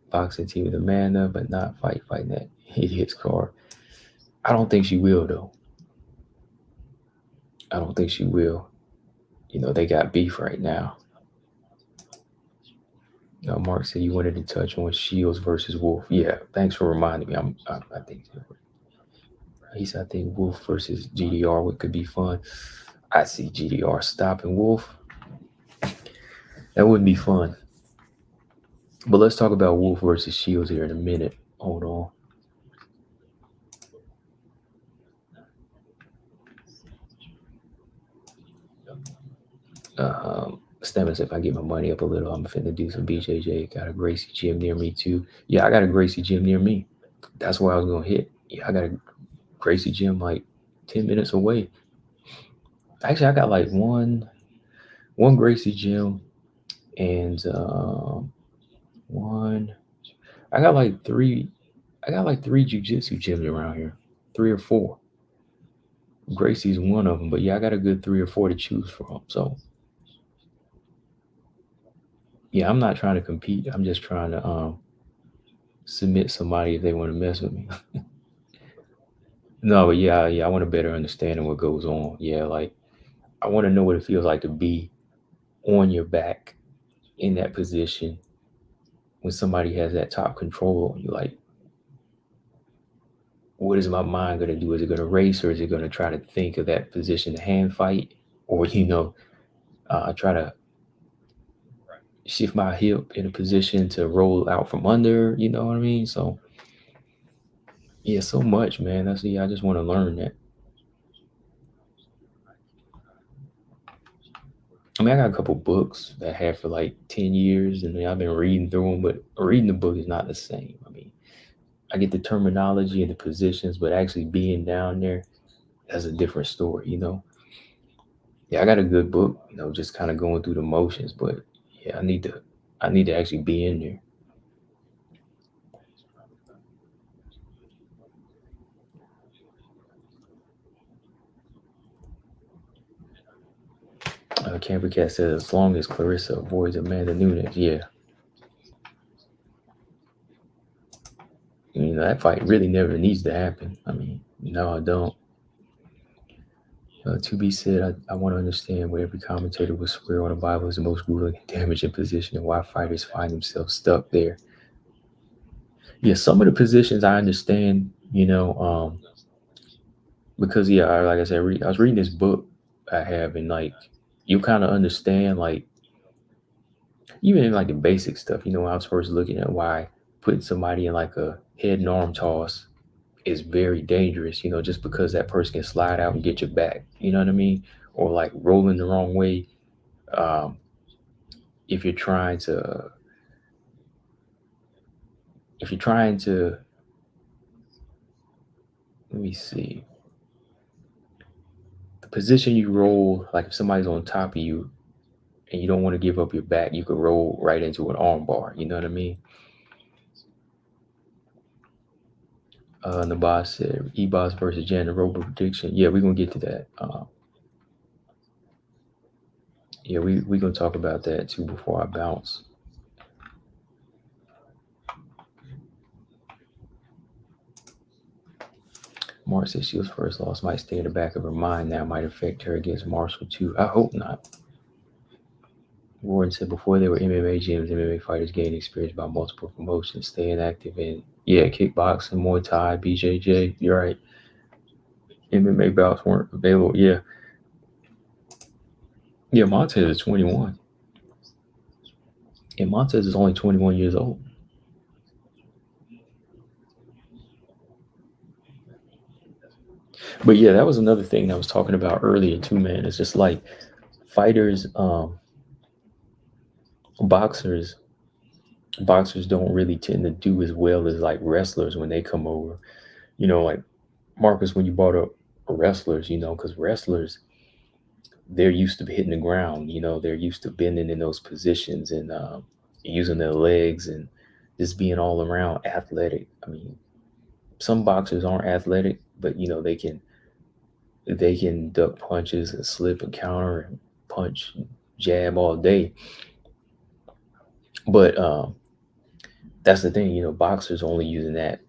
Boxing team with Amanda, but not fighting that idiot's car. I don't think she will, though. I don't think she will. They got beef right now. Mark said you wanted to touch on Shields versus Wolf. Yeah, thanks for reminding me. I think he said I think Wolf versus GDR could be fun. I see GDR stopping Wolf. That wouldn't be fun. But let's talk about Wolf versus Shields here in a minute. Hold on. Stamens, if I get my money up a little, I'm finna do some BJJ. Got a Gracie gym near me too. Yeah, I got a Gracie gym near me. That's where I was gonna hit. Yeah, I got a Gracie gym like 10 minutes away. Actually, I got like one Gracie gym and I got like three jiu-jitsu gyms around here. 3 or 4. Gracie's one of them, but yeah, I got a good 3 or 4 to choose from. So yeah, I'm not trying to compete. I'm just trying to submit somebody if they want to mess with me. No, but yeah, I want a better understanding what goes on. Yeah, like I want to know what it feels like to be on your back in that position when somebody has that top control on you. Like, what is my mind going to do? Is it going to race, or is it going to try to think of that position to hand fight, or try to shift my hip in a position to roll out from under? You know what I mean? So yeah, so much, man. I just want to learn that. I mean, I got a couple books that I had for like 10 years, and I've been reading through them. But reading the book is not the same. I mean, I get the terminology and the positions, but actually being down there, that's a different story. Yeah, I got a good book. Just kind of going through the motions, but yeah, I need to actually be in there. Camper Cat says, as long as Clarissa avoids Amanda Nunes, yeah, that fight really never needs to happen. I mean, no, I don't. To be said, I want to understand what every commentator would swear on the Bible is the most grueling and damaging position, and why fighters find themselves stuck there. Yeah, some of the positions I understand, because yeah, like I said, I was reading this book I have, and like you kind of understand, like even in like the basic stuff. I was first looking at why putting somebody in like a head and arm toss is very dangerous. Just because that person can slide out and get your back. You know what I mean? Or like rolling the wrong way. Um, if you're trying to, if you're trying to, let me see, the position you roll, like if somebody's on top of you and you don't want to give up your back, you could roll right into an arm bar. You know what I mean? The boss said E-Boss versus Jandiroba prediction. Yeah, we're gonna get to that. Yeah, we gonna talk about that too before I bounce. Mark said she was first loss might stay in the back of her mind now, might affect her against Marshall too. I hope not. Warren said before there were MMA gyms, MMA fighters gained experience by multiple promotions, staying active in kickboxing, Muay Thai, BJJ. You're right. MMA bouts weren't available. Yeah. Yeah, Montes is 21. And Montes is only 21 years old. But yeah, that was another thing I was talking about earlier too, man. It's just like fighters, boxers, boxers don't really tend to do as well as like wrestlers when they come over. Like Marcus, when you brought up wrestlers, because wrestlers, they're used to hitting the ground. They're used to bending in those positions and using their legs and just being all around athletic. I mean, some boxers aren't athletic, but they can duck punches and slip and counter and punch, and jab all day. But that's the thing, boxers only using that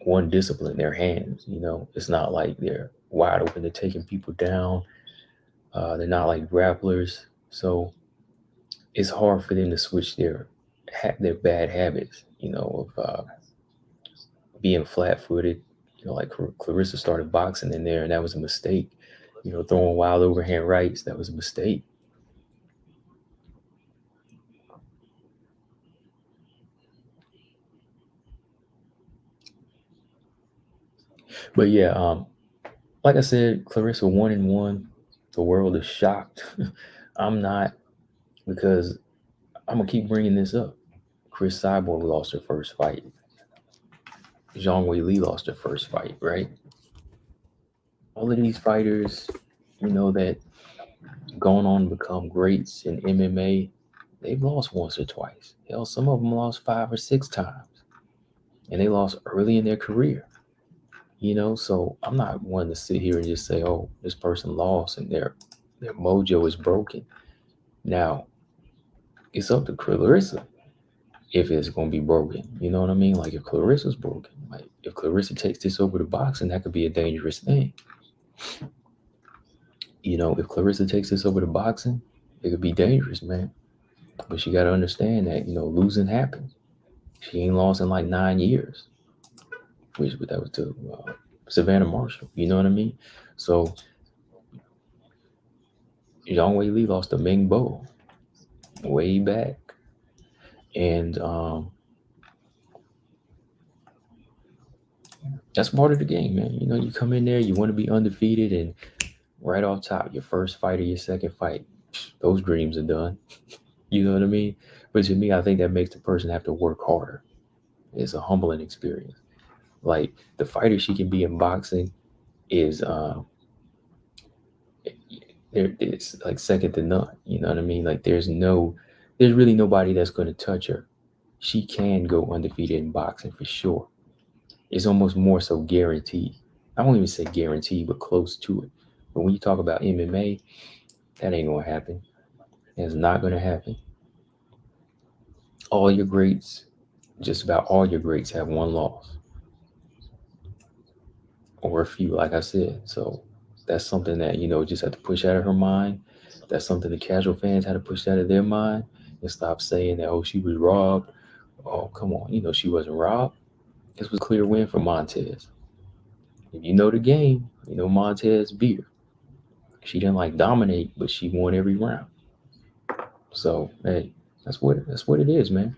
one discipline, their hands. It's not like they're wide open, they're taking people down. They're not like grapplers, so it's hard for them to switch their bad habits. Of being flat-footed. Like Clarissa started boxing in there, and that was a mistake. Throwing wild overhand rights, that was a mistake. But yeah, like I said, Clarissa 1-1. The world is shocked. I'm not, because I'm gonna keep bringing this up. Chris Cyborg lost her first fight. Zhang Wei Li lost her first fight, right? All of these fighters, that gone on to become greats in MMA, they've lost once or twice. Hell, some of them lost 5 or 6 times, and they lost early in their career. So I'm not one to sit here and just say, "Oh, this person lost and their mojo is broken." Now, it's up to Clarissa. if it's going to be broken. You know what I mean? Like if Clarissa's broken, like if Clarissa takes this over to boxing, that could be a dangerous thing. You know, if Clarissa takes this over to boxing, it could be dangerous, man. But you got to understand that, you know, losing happens. She ain't lost in like 9 years, which that was to Savannah Marshall. You know what I mean? So Zhang Wei Li lost to Ming Bo way back. And that's part of the game, man. You know, you come in there, you want to be undefeated, and right off top, your first fight or your second fight, those dreams are done. You know what I mean? But to me, I think that makes the person have to work harder. It's a humbling experience. Like the fighter she can be in boxing is it's like second to none. You know what I mean? Like there's really nobody that's going to touch her. She can go undefeated in boxing for sure. It's almost more so guaranteed. I won't even say guaranteed, but close to it. But when you talk about MMA, that ain't gonna happen. It's not gonna happen. All your greats, just about all your greats, have one loss or a few, like I said. So that's something that, you know, just had to push out of her mind. That's something the casual fans had to push out of their mind and stop saying that, oh, she was robbed. Oh, come on. You know, she wasn't robbed. This was a clear win for Montes. If you know the game, you know Montes beat her. She didn't like dominate, but she won every round. So hey, that's what it is, man.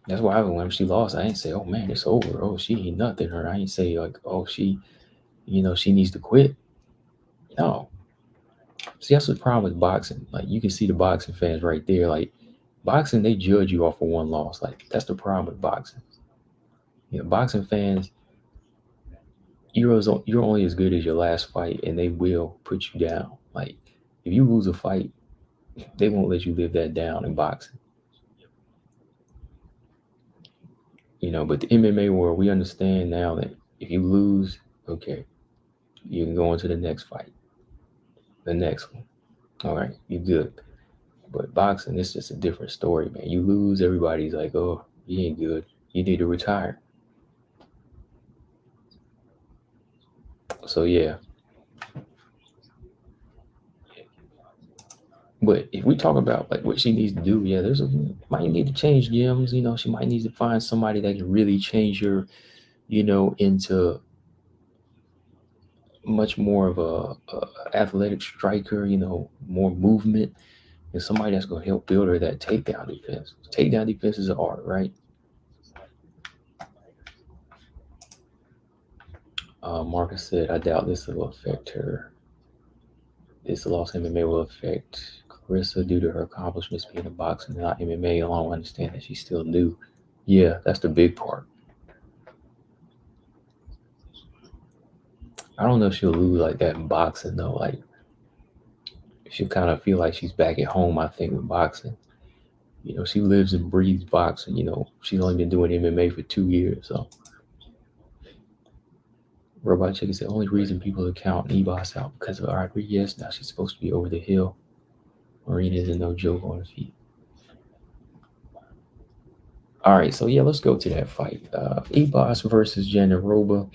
That's why when she lost, I ain't say, oh man, it's over. Oh, she ain't nothing. Or I ain't say like, oh, she, you know, she needs to quit. No. See, that's the problem with boxing. Like you can see the boxing fans right there. Like boxing, they judge you off of one loss. Like that's the problem with boxing. You know, boxing fans, you're only as good as your last fight, and they will put you down. Like if you lose a fight, they won't let you live that down in boxing. You know, but the MMA world, we understand now that if you lose, okay, you can go into the next fight, the next one. All right, you're good. But boxing, it's just a different story, man. You lose, everybody's like, oh, you ain't good. You need to retire. So yeah. But if we talk about like what she needs to do, yeah, might need to change gyms. You know, she might need to find somebody that can really change her, you know, into much more of a athletic striker. You know, more movement, and somebody that's going to help build her that takedown defense. Takedown defense is an art, right? Marcus said, I doubt this will affect her. This loss MMA will affect Clarissa due to her accomplishments being a boxer and not MMA. Along, I understand that she's still new. Yeah, that's the big part. I don't know if she'll lose like that in boxing though. Like she'll kind of feel like she's back at home. I think with boxing, you know, she lives and breathes boxing. You know, she's only been doing MMA for 2 years. So, Robot Chicken said, only reason people are counting Ebos out because of Rodriguez. Now she's supposed to be over the hill. Marina isn't no joke on her feet. All right, so yeah, let's go to that fight. Ebos versus Jandiroba.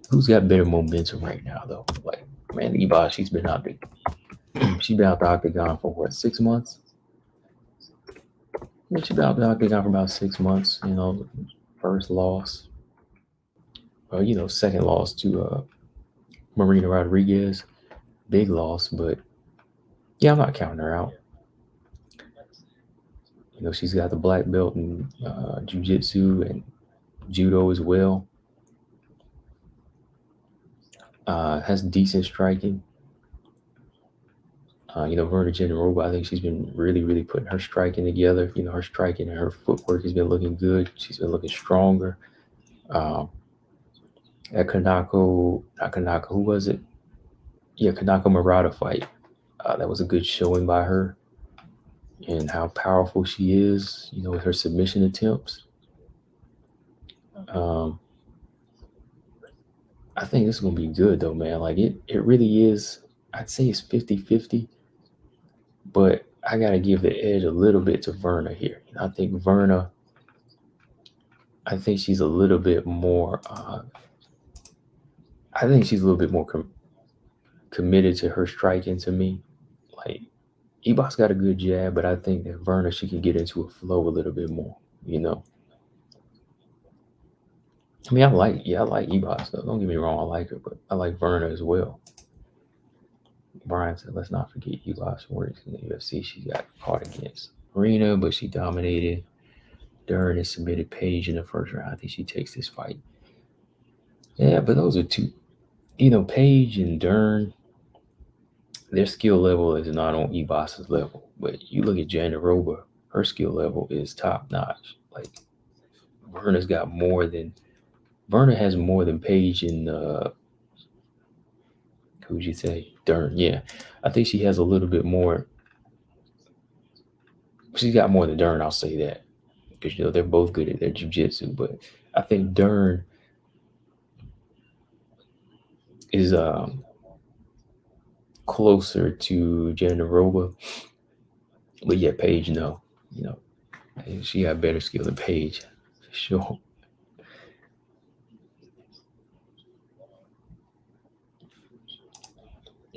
Who's got better momentum right now, though? Like, man, Ebos, she's been out the octagon for what, 6 months? Yeah, she's been out the octagon for about 6 months. You know, first loss, you know, second loss to Marina Rodriguez, big loss, but yeah, I'm not counting her out. You know, she's got the black belt in jiu-jitsu and judo as well. Has decent striking. You know, Verna Jandiroba, I think she's been really, really putting her striking together. You know, her striking and her footwork has been looking good. She's been looking stronger. At Kanako, not Kanako, who was it? Yeah, Kanako Murata fight. That was a good showing by her and how powerful she is, you know, with her submission attempts. I think this is going to be good, though, man. Like, it really is. I'd say it's 50-50, but I gotta give the edge a little bit to Verna here. I think Verna. I think she's a little bit more. I think she's a little bit more committed to her striking to me. Like Ebos got a good jab, but I think that Verna she can get into a flow a little bit more. I mean, I like Ebos. Don't get me wrong, I like her, but I like Verna as well. Brian said, let's not forget Ebos works in the UFC. She got caught against Marina, but she dominated. Dern and submitted Paige in the first round. I think she takes this fight. Yeah, but those are two. Paige and Dern, their skill level is not on Ebos's level. But you look at Jandiroba, her skill level is top notch. Like Verna has more than Paige and who'd you say? Dern. Yeah. I think she has a little bit more. She's got more than Dern, I'll say that. Because they're both good at their jiu-jitsu. But I think Dern is closer to Jandiroba. But yeah, Paige, no. She got better skill than Paige, for sure.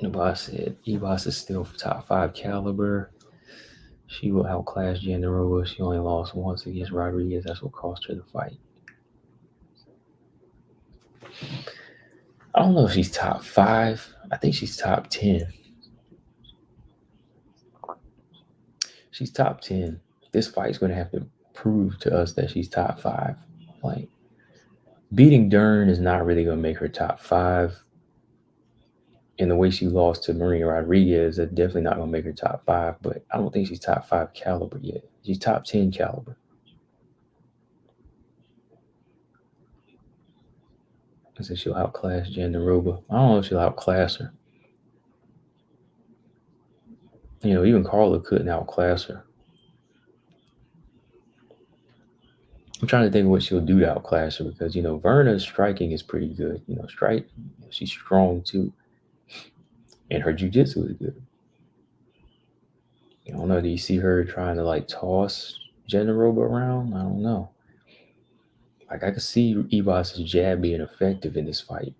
But said Ebos is still top 5 caliber. She will outclass Jandiroba. She only lost once against Rodriguez. That's what cost her the fight. I don't know if she's top 5. I think she's top 10. She's top 10. This fight's going to have to prove to us that she's top 5. Like, beating Dern is not really going to make her top 5. And the way she lost to Marina Rodriguez, that's definitely not going to make her top 5. But I don't think she's top 5 caliber yet. She's top 10 caliber. I said she'll outclass Jandiroba. I don't know if she'll outclass her. Even Carla couldn't outclass her. I'm trying to think of what she'll do to outclass her because, Verna's striking is pretty good. She's strong too. And her jiu-jitsu is good. I don't know. Do you see her trying to toss Jandiroba around? I don't know. I could see Ebos's jab being effective in this fight.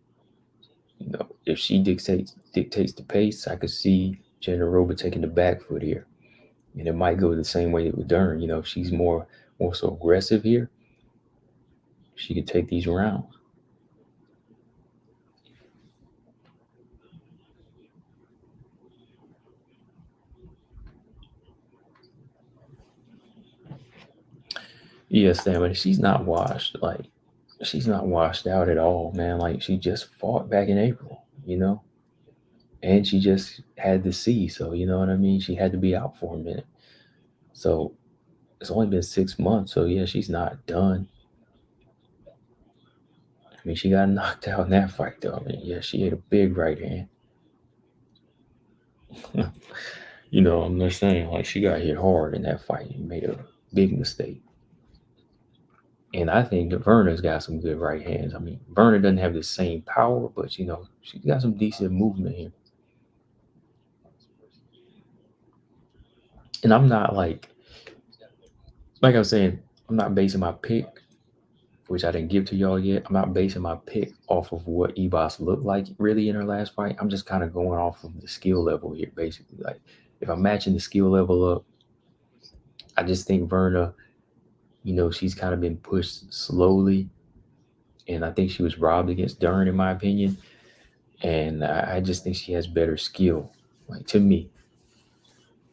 If she dictates the pace, I could see Jandiroba taking the back foot here. And it might go the same way with Dern. If she's more so aggressive here, she could take these rounds. Yes, Sam, but she's not washed. She's not washed out at all, man. She just fought back in April, and she just had the C, so you know what I mean? She had to be out for a minute. So it's only been 6 months, so yeah, she's not done. I mean, she got knocked out in that fight, though. I mean, yeah, she ate a big right hand. I'm just saying, she got hit hard in that fight and made a big mistake. And I think that Verna's got some good right hands. I mean, Verna doesn't have the same power, but she's got some decent movement here. And I'm not like I was saying, I'm not basing my pick, which I didn't give to y'all yet. I'm not basing my pick off of what Ebos looked like really in her last fight. I'm just kind of going off of the skill level here, basically. If I'm matching the skill level up, I just think Verna, she's kind of been pushed slowly. And I think she was robbed against Dern, in my opinion. And I just think she has better skill. To me,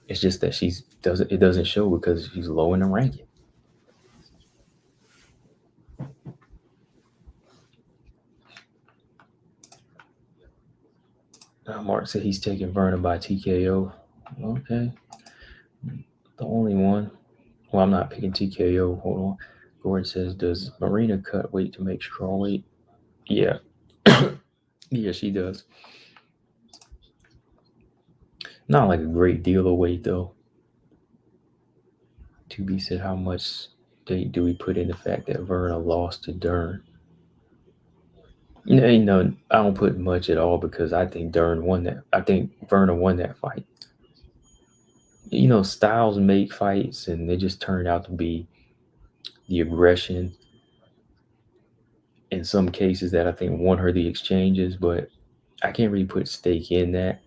it's just that it doesn't show because she's low in the ranking. Mark said he's taking Verna by TKO. Okay. The only one. Well, I'm not picking TKO. Hold on. Gordon says, does Marina cut weight to make strawweight? Yeah. Yeah, she does. Not like a great deal of weight, though. To be said, how much do we put in the fact that Verna lost to Dern? I don't put much at all because I think Dern won that. I think Verna won that fight. styles make fights, and they just turned out to be the aggression in some cases that I think won her the exchanges, but I can't really put stake in that.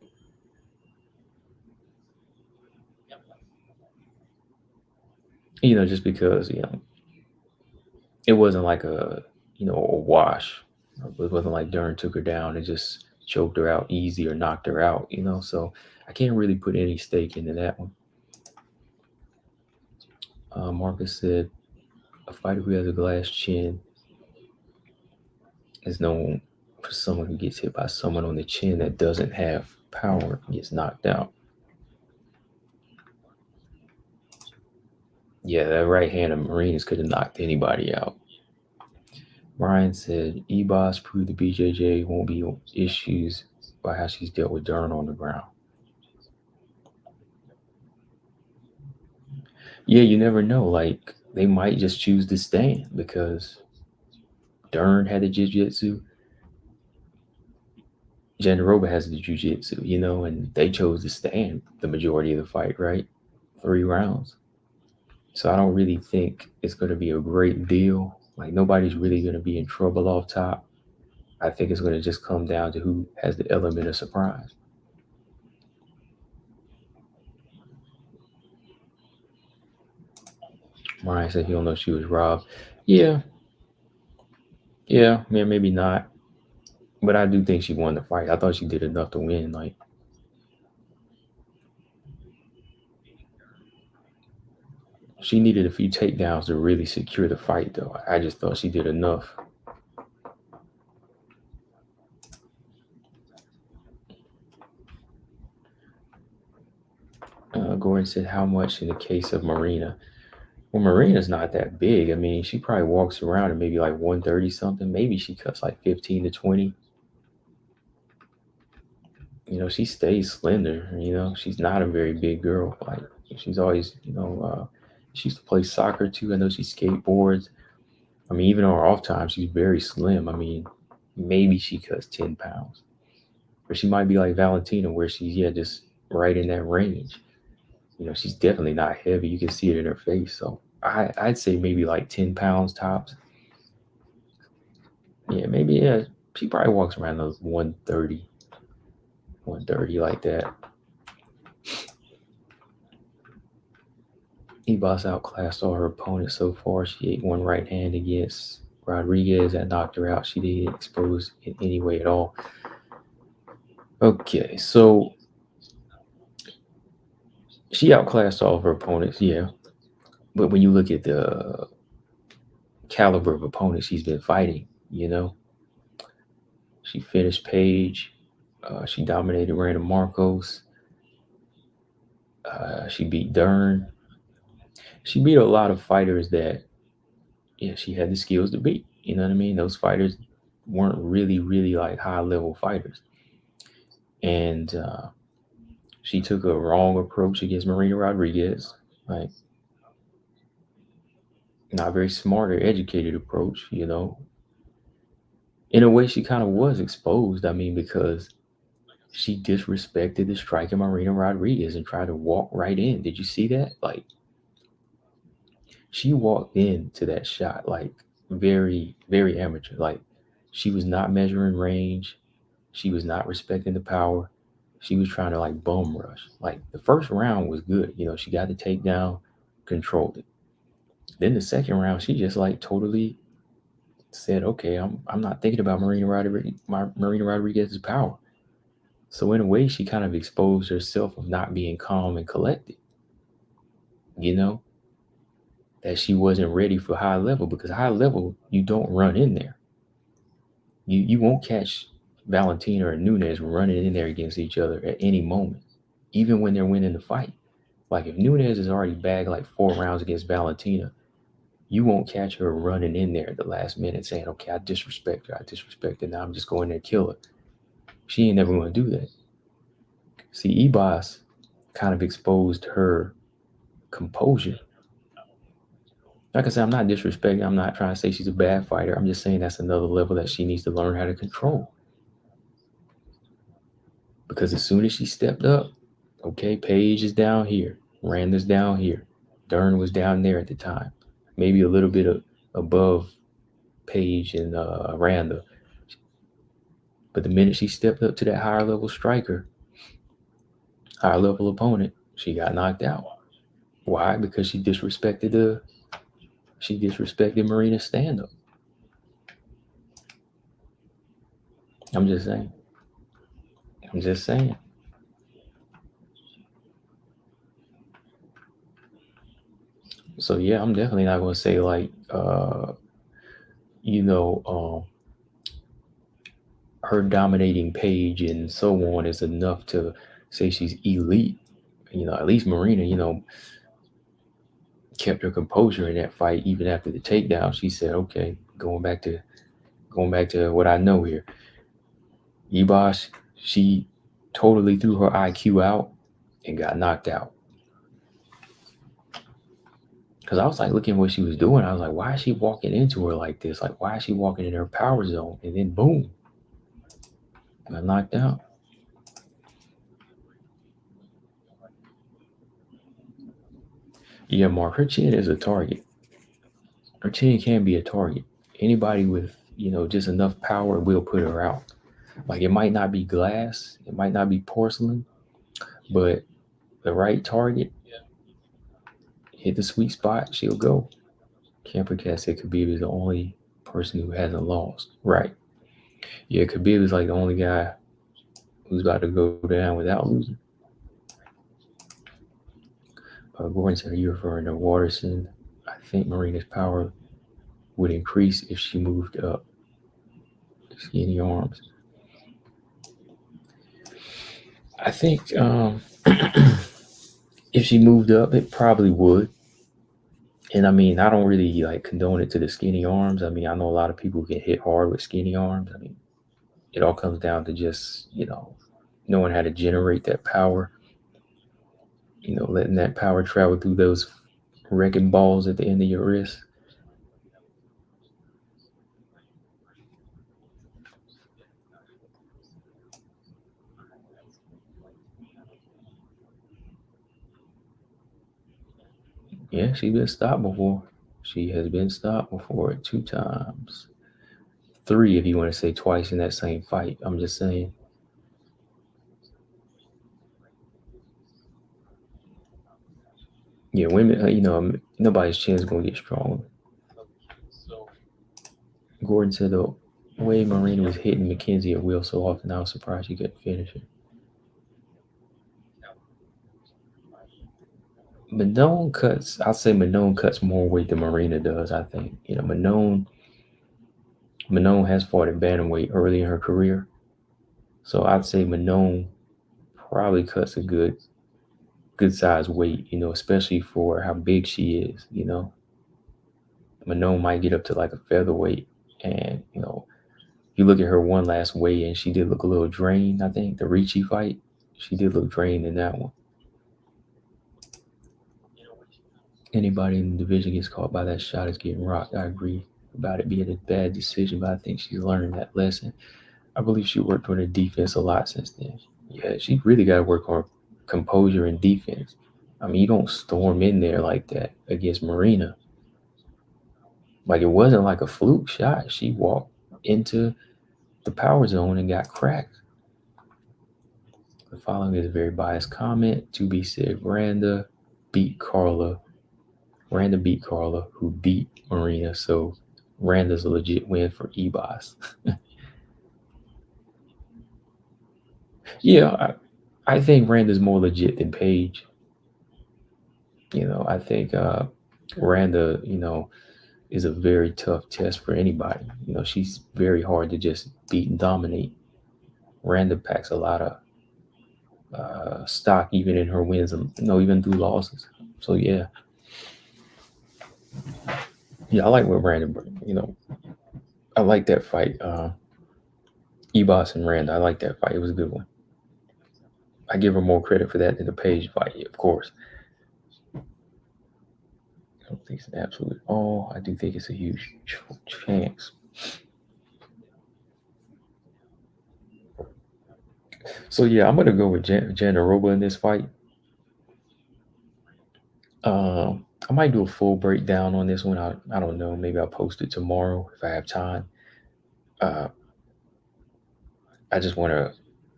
Just because, it wasn't like a wash. It wasn't like Dern took her down and just choked her out easy or knocked her out. So I can't really put any stake into that one. Marcus said, a fighter who has a glass chin is known for someone who gets hit by someone on the chin that doesn't have power and gets knocked out. Yeah, that right hand of Marina's could have knocked anybody out. Ryan said, Ebos proved the BJJ won't be issues by how she's dealt with Dern on the ground. Yeah, you never know. Like, they might just choose to stand because Dern had the jiu-jitsu. Jandiroba has the jiu-jitsu, and they chose to stand the majority of the fight, right? 3 rounds. So I don't really think it's going to be a great deal. Like, nobody's really going to be in trouble off top. I think it's going to just come down to who has the element of surprise. Ryan said he don't know if she was robbed. Yeah, maybe not. But I do think she won the fight. I thought she did enough to win. Like, she needed a few takedowns to really secure the fight, though. I just thought she did enough. Gordon said, how much in the case of Marina? Well, Marina's not that big. I mean, she probably walks around at maybe like 130 something. Maybe she cuts like 15 to 20. She stays slender. She's not a very big girl. Like, she's always, she used to play soccer too. I know she skateboards. I mean, even on her off time, she's very slim. I mean, maybe she cuts 10 pounds. Or she might be like Valentina, where she's, just right in that range. She's definitely not heavy. You can see it in her face. So I'd say maybe like 10 pounds tops. Yeah, maybe, she probably walks around those 130 like that. Ebos outclassed all her opponents so far. She ate one right hand against Rodriguez that knocked her out. She didn't expose in any way at all. Okay, so she outclassed all of her opponents, yeah. But when you look at the caliber of opponents she's been fighting, she finished Paige. She dominated Random Marcos. She beat Dern. She beat a lot of fighters that, she had the skills to beat. You know what I mean? Those fighters weren't really, really like high-level fighters. And she took a wrong approach against Marina Rodriguez. Like, not very smart or educated approach, In a way, she kind of was exposed. I mean, because she disrespected the striker Marina Rodriguez and tried to walk right in. Did you see that? Like, she walked into that shot like very, very amateur. Like, she was not measuring range. She was not respecting the power. She was trying to like bum rush. Like, the first round was good. She got the takedown, controlled it. Then the second round, she just like totally said, okay, I'm not thinking about Marina Rodriguez's power. So in a way, she kind of exposed herself of not being calm and collected. That she wasn't ready for high level, because high level, you don't run in there. You won't catch Valentina or Nunes running in there against each other at any moment, even when they're winning the fight. Like, if Nunes has already bagged like 4 rounds against Valentina, you won't catch her running in there at the last minute saying, okay, I disrespect her. Now I'm just going there to kill her. She ain't never going to do that. See, Ebos kind of exposed her composure. Like I said, I'm not disrespecting. I'm not trying to say she's a bad fighter. I'm just saying that's another level that she needs to learn how to control. Because as soon as she stepped up, okay, Paige is down here. Randa's down here. Dern was down there at the time. Maybe a little bit above Paige and Randa. But the minute she stepped up to that higher level striker, higher level opponent, she got knocked out. Why? Because she disrespected Marina's stand up. I'm just saying. So yeah, I'm definitely not gonna say like her dominating Paige and so on is enough to say she's elite. At least Marina, kept her composure in that fight even after the takedown. She said, "Okay, going back to what I know here." Ribas, she totally threw her IQ out and got knocked out. Because I was like looking at what she was doing. I was like, why is she walking into her like this? Like, why is she walking in her power zone? And then boom, got knocked out. Yeah, Mark, her chin is a target. Her chin can be a target. Anybody with, just enough power will put her out. Like, it might not be glass, it might not be porcelain, but the right target, hit the sweet spot, she'll go. Camper Cat said Khabib is the only person who hasn't lost. Right. Yeah, Khabib is like the only guy who's about to go down without losing. Gordon said, are you referring to Waterson? I think Marina's power would increase if she moved up. Skinny arms. I think if she moved up, it probably would. And I mean, I don't really like condone it to the skinny arms. I mean, I know a lot of people get hit hard with skinny arms. I mean, it all comes down to just, knowing how to generate that power, letting that power travel through those wrecking balls at the end of your wrist. Yeah, she's been stopped before. She has been stopped before 2 times. 3 if you want to say twice in that same fight. I'm just saying. Yeah, women, nobody's chin is going to get stronger. Gordon said the way Marina was hitting McKenzie at will so often, I was surprised she couldn't finish it. I'll say Manon cuts more weight than Marina does, I think. Manon has fought at bantamweight early in her career. So I'd say Manon probably cuts a good size weight, especially for how big she is, Manon might get up to like a featherweight. And, you look at her one last weigh in, she did look a little drained, I think. The Ricci fight, she did look drained in that one. Anybody in the division gets caught by that shot is getting rocked. I agree about it being a bad decision, but I think she's learning that lesson. I believe she worked on her defense a lot since then. Yeah, she really got to work on composure and defense. I mean, you don't storm in there like that against Marina. Like, it wasn't like a fluke shot. She walked into the power zone and got cracked. The following is a very biased comment. To be said, Randa beat Carla, who beat Marina. So Randa's a legit win for Ebos. Yeah, I think Randa's more legit than Paige. I think Randa, is a very tough test for anybody. She's very hard to just beat and dominate. Randa packs a lot of stock even in her wins, even through losses. So yeah, I like what Randa. I like that fight. Ebos and Randa. I like that fight. It was a good one. I give her more credit for that than the Paige fight, of course. I don't think it's an absolute all. I do think it's a huge chance. So yeah, I'm gonna go with Jandiroba in this fight. might do a full breakdown on this one. I don't know. Maybe I'll post it tomorrow if I have time. I just want to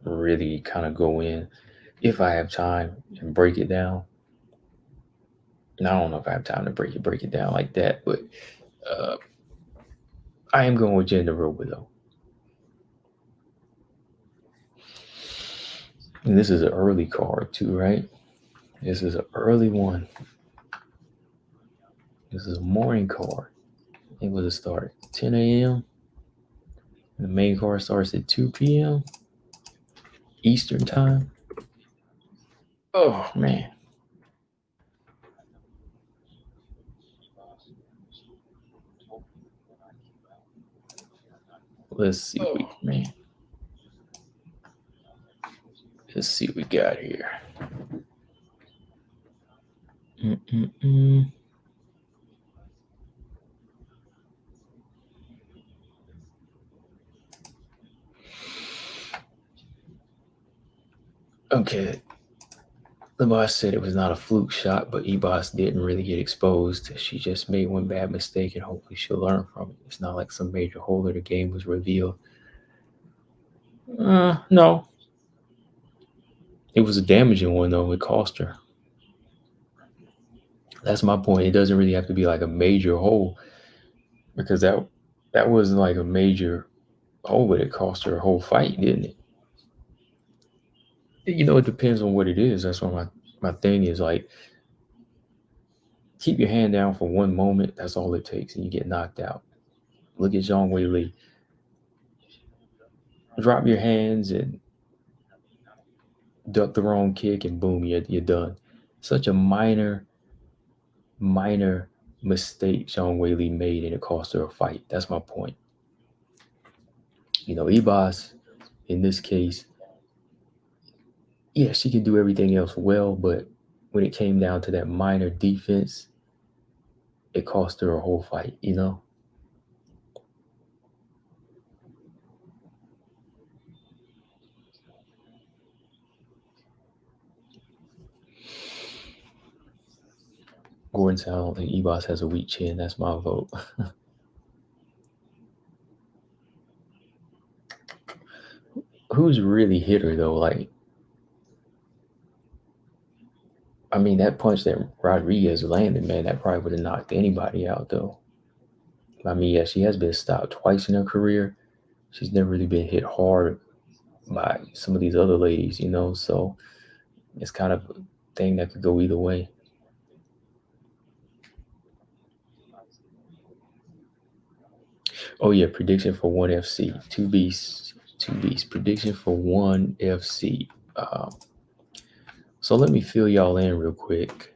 really kind of go in, if I have time, and break it down. And I don't know if I have time to break it down like that, but I am going with Jandiroba though. And this is an early card too, right? This is an early one. This is a morning card. It was a start at 10 a.m. The main card starts at 2 p.m. Eastern time. Oh man. Let's see man. Let's see what we got here. Okay. The boss said it was not a fluke shot, but E-Boss didn't really get exposed. She just made one bad mistake, and hopefully she'll learn from it. It's not like some major hole of the game was revealed. No. It was a damaging one, though. It cost her. That's my point. It doesn't really have to be like a major hole, because that wasn't like a major hole, but it cost her a whole fight, didn't it? It depends on what it is. That's what my thing is. Like, keep your hand down for one moment. That's all it takes, and you get knocked out. Look at Zhang Weili. Drop your hands and duck the wrong kick, and boom, you're done. Such a minor mistake Zhang Weili made, and it cost her a fight. That's my point. Ibas, in this case, yeah, she could do everything else well, but when it came down to that minor defense, it cost her a whole fight, Gordon said, I don't think Ibas has a weak chin. That's my vote. Who's really hit her, though? Like, I mean, that punch that Rodriguez landed, man, that probably would have knocked anybody out, though. I mean, yeah, she has been stopped twice in her career. She's never really been hit hard by some of these other ladies, so it's kind of a thing that could go either way. Oh, yeah, prediction for ONE FC. Two beasts. Prediction for ONE FC. So let me fill y'all in real quick.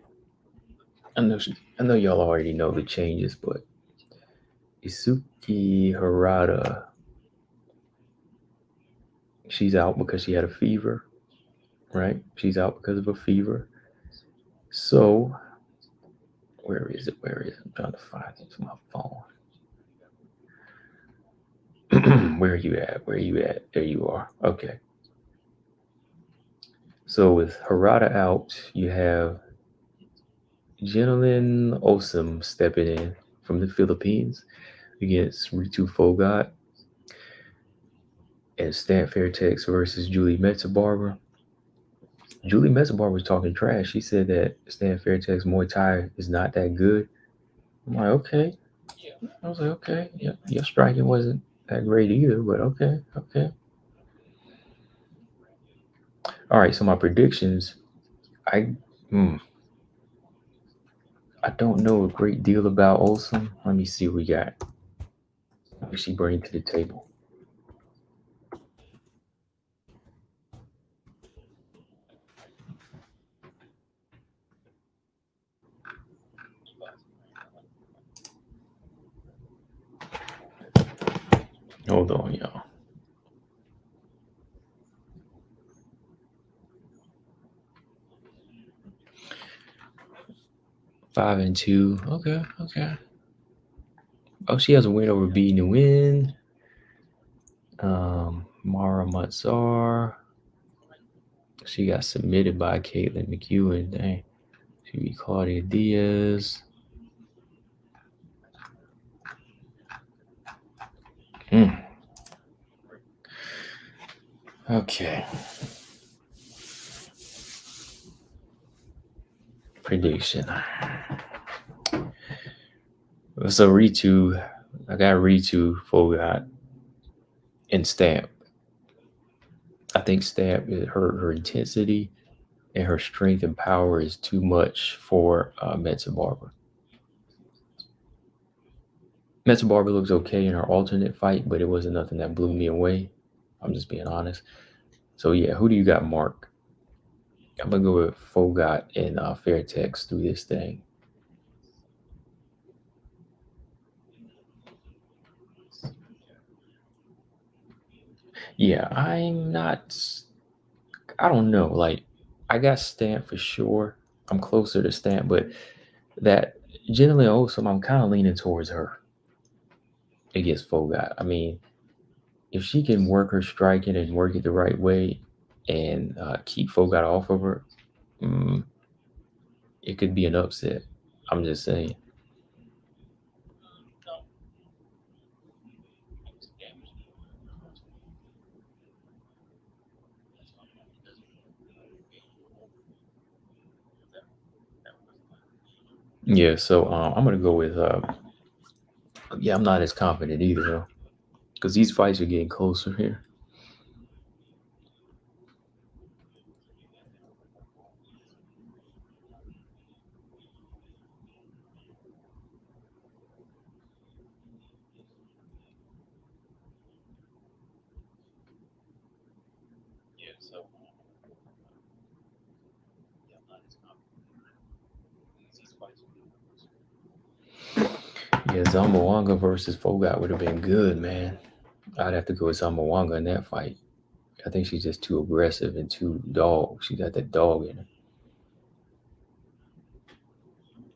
I know y'all already know the changes, but Isuki Harada, she's out because she had a fever, right? She's out because of a fever. So, where is it? I'm trying to find it on my phone. Where are you at? There you are. Okay. So with Harada out, you have Gentleman Osum stepping in from the Philippines against Ritu Fogart, and Stan Fairtex versus Julie Metzabarber. Julie Metzabarber was talking trash. She said that Stan Fairtex Muay Thai is not that good. I'm like, okay. I was like, okay. Yeah, your striking wasn't that great either, but okay. All right, so my predictions, I don't know a great deal about Olsen. Let me see what we got. What she bring to the table? Hold on, y'all. Five and 2. Okay. Oh, she has a win over B Nguyen. Mara Matsar. She got submitted by Caitlin McEwen. Dang. She beat Claudia Diaz. Okay. Prediction. So Ritu, I got Ritu, Fogat, and Stamp. I think Stamp, her intensity and her strength and power is too much for Metsa Barber. Metsa Barber looks okay in her alternate fight, but it wasn't nothing that blew me away. I'm just being honest. So yeah, who do you got, Mark? I'm gonna go with Fogat and Fairtex through this thing. Yeah, I'm not. I don't know. Like, I got Stamp for sure. I'm closer to Stamp, but that generally also I'm kind of leaning towards her against Fogat. I mean, if she can work her striking and work it the right way and keep Fogat off of her, mm, it could be an upset. I'm just saying. Yeah, so I'm gonna go with. Yeah, I'm not as confident either, though, because these fights are getting closer here. Yeah, Zamboanga versus Fogat would have been good, man. I'd have to go with Zamboanga in that fight. I think she's just too aggressive and too dog. She got that dog in her.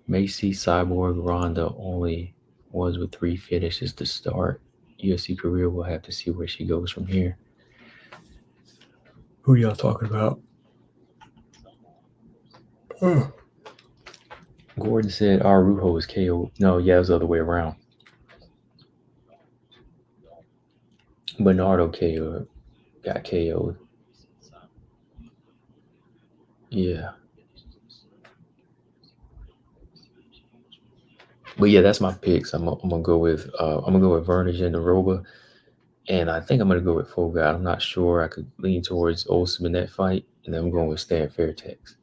Macy, Cyborg, Ronda only ones with 3 finishes to start. UFC career, we'll have to see where she goes from here. Who y'all talking about? Gordon said Arujo was KO'd. No, yeah, it was the other way around. Bernardo got KO'd. Yeah. But yeah, that's my picks. I'm gonna go with Verna Jandiroba, and I think I'm gonna go with Fogat. I'm not sure. I could lean towards Olsen in that fight, and then I'm going with Stan Fairtex.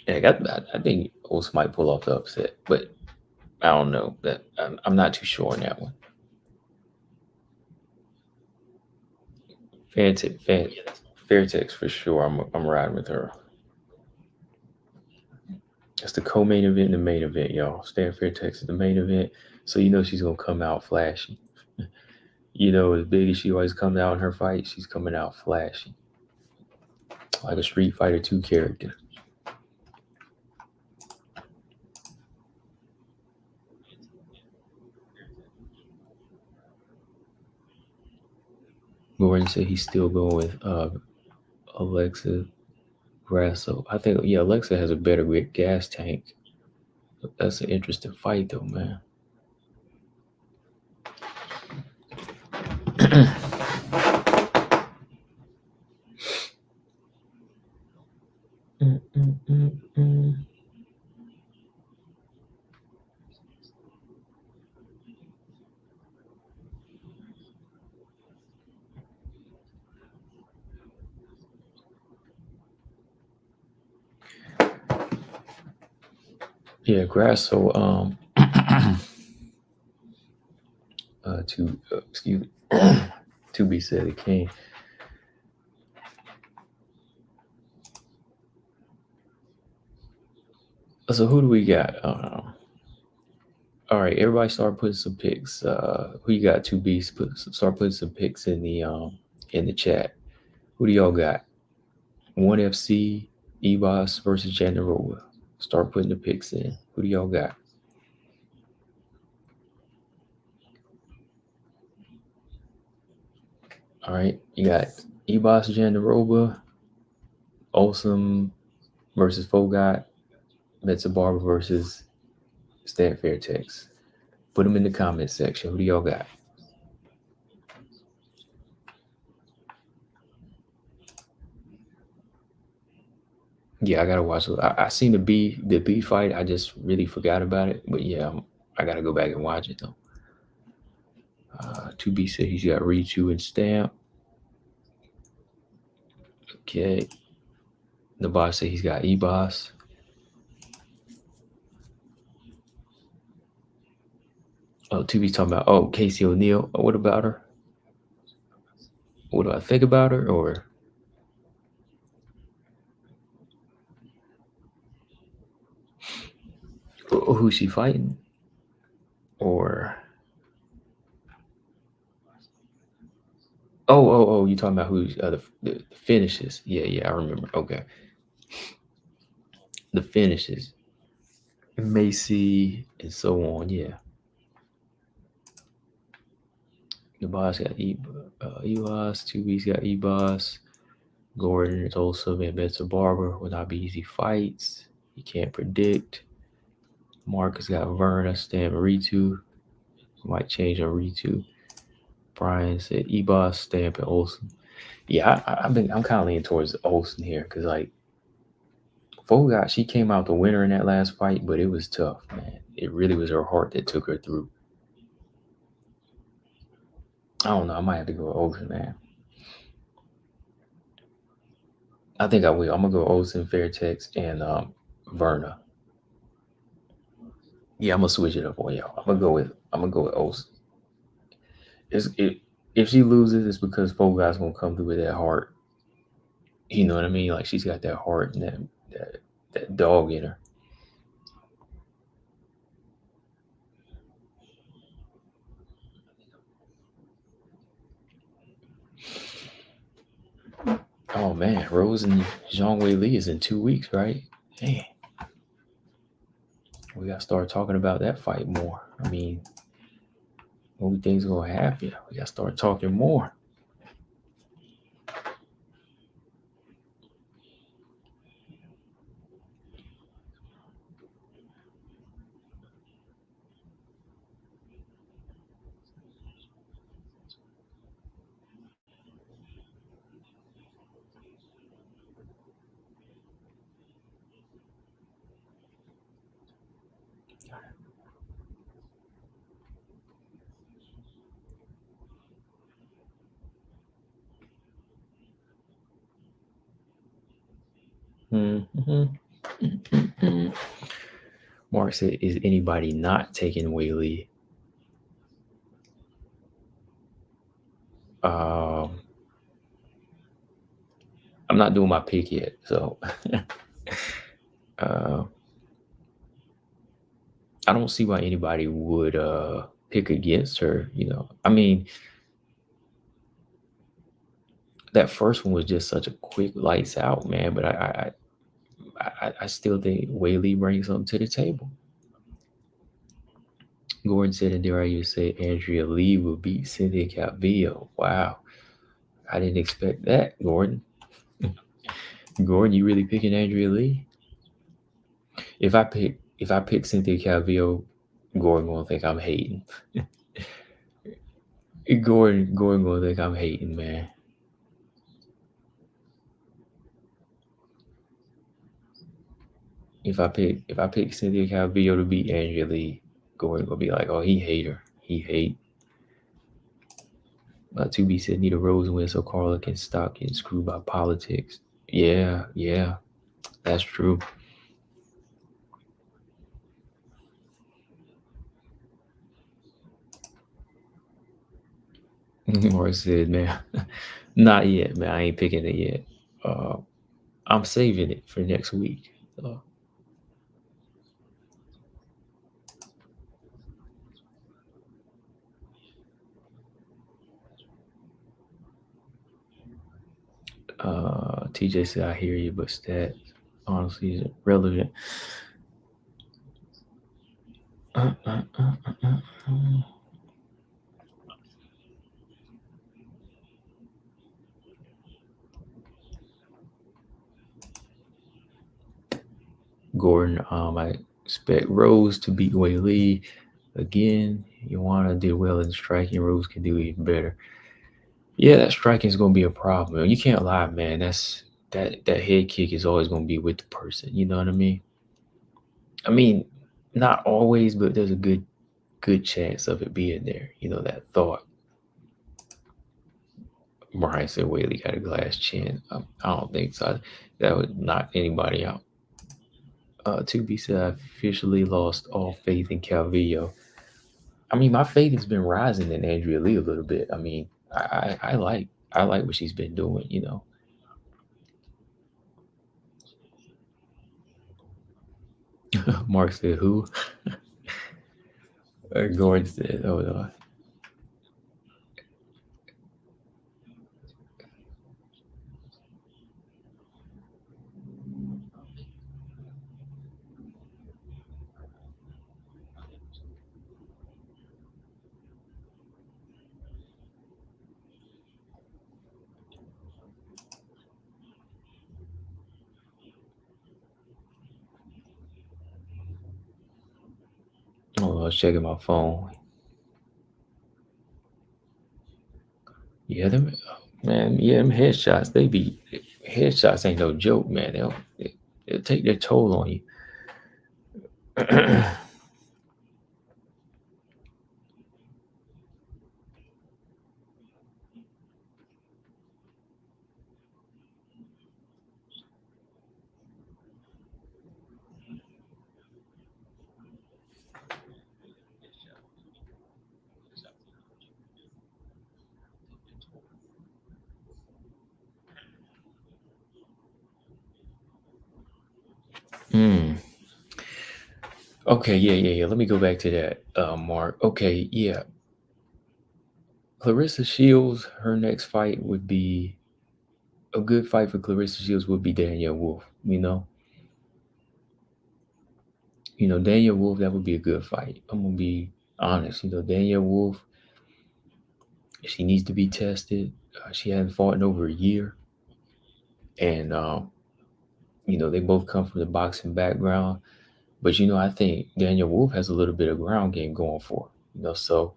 And I think Olsen might pull off the upset, but I don't know. That I'm not too sure on that one. Fairtex for sure. I'm riding with her. That's the co-main event and the main event, y'all. Stan Fairtex is the main event, so you know she's gonna come out flashy. You know, as big as she always comes out in her fight, she's coming out flashy, like a Street Fighter 2 character. Gordon said he's still going with Alexa Grasso. I think, yeah, Alexa has a better gas tank. That's an interesting fight, though, man. Yeah, Grasso. Excuse me, to be said it can. So who do we got? All right, everybody start putting some picks. Who you got? 2B. Start putting some picks in the chat. Who do y'all got? 1FC, Ebos versus Jandiroba. Start putting the picks in. Who do y'all got? All right, you got Ebos Jandiroba, Olsen versus Fogat, Metsa Barber versus Stan Fairtex. Put them in the comment section. Who do y'all got? Yeah, I gotta watch it. I seen the B fight. I just really forgot about it. But yeah, I gotta go back and watch it though. 2B said he's got Richu and Stamp. Okay. The boss said he's got E-Boss. Oh, 2B's talking about Casey O'Neill. What about her? What do I think about her, or who's she fighting, or oh, you talking about who's the finishes? Yeah, I remember. Okay, the finishes, Macy and so on. Yeah, the boss got E-Boss. 2B's got E-Boss. Gordon is also Van Betzer Barber. Will not be easy fights. You can't predict. Marcus got Verna, Stan Ritu. Might change on Ritu. Brian said E-Boss, Stamp, and Olsen. Yeah, I'm kind of leaning towards Olsen here because like Fogart, she came out the winner in that last fight, but it was tough, man. It really was her heart that took her through. I don't know. I might have to go with Olsen, man. I think I will. I'm gonna go Olsen, Fairtex, and Verna. Yeah, I'm gonna switch it up on y'all. I'm gonna go with Olsen. If she loses, it's because Fogart's gonna come through with that heart. You know what I mean? Like she's got that heart and that dog in her. Oh man, Rose and Zhang Wei Li is in 2 weeks, right? Dang. We gotta start talking about that fight more. I mean, what we think's gonna happen? We gotta start talking more. Mm-hmm. Mark said, "Is anybody not taking Wei Li?" Um, I'm not doing my pick yet, so uh, I don't see why anybody would pick against her. You know, I mean, that first one was just such a quick lights out, man. But I still think Wei Li brings something to the table. Gordon said, and dare I say Andrea Lee will beat Cynthia Calvillo. Wow. I didn't expect that, Gordon. Gordon, you really picking Andrea Lee? If I pick Cynthia Calvillo, Gordon gonna think I'm hating. Gordon gonna think I'm hating, man. If I pick Cynthia Calvillo to beat Andrea Lee, Gordon gonna be like, oh, he hate her. He hate. 2B said Nita Rose win so Carla can stop getting screwed by politics. Yeah, that's true. Or said, man, not yet, man. I ain't picking it yet. I'm saving it for next week. TJ said, I hear you, but stats honestly isn't relevant. Gordon, I expect Rose to beat Wei Li again. Joanna did well in striking. Rose can do even better. Yeah, that striking is going to be a problem. You can't lie, man. that head kick is always going to be with the person. You know what I mean? I mean, not always, but there's a good chance of it being there. You know, that thought. Brian said Whaley got a glass chin. I don't think so. That would knock anybody out. To be said, I officially lost all faith in Calvillo. I mean, my faith has been rising in Andrea Lee a little bit. I mean, I like what she's been doing. You know. Mark said who? Gordon said, "Oh no." Oh, I was checking my phone. Yeah, them man. Yeah, them headshots. They be headshots. Ain't no joke, man. They'll take their toll on you. Hmm. Okay, yeah. Let me go back to that, Mark. Okay, yeah. Clarissa Shields, her next fight would be a good fight for Clarissa Shields would be Danielle Wolf. Danielle Wolf, that would be a good fight. I'm gonna be honest. Danielle Wolf, she needs to be tested. She hasn't fought in over a year, and they both come from the boxing background. But I think Danielle Wolf has a little bit of ground game going for her. So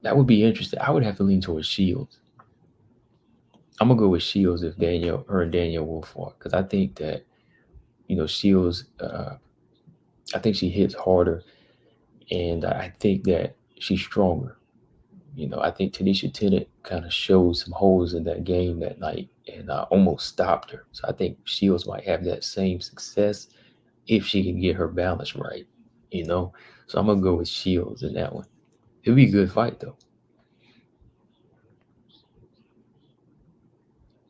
that would be interesting. I would have to lean towards Shields. I'm gonna go with Shields if her and Danielle Wolf fought because I think that Shields. I think she hits harder, and I think that she's stronger. I think Tanisha Tennant kind of showed some holes in that game that night and almost stopped her. So I think Shields might have that same success if she can get her balance right. You know, so I'm gonna go with Shields in that one. It'll be a good fight though.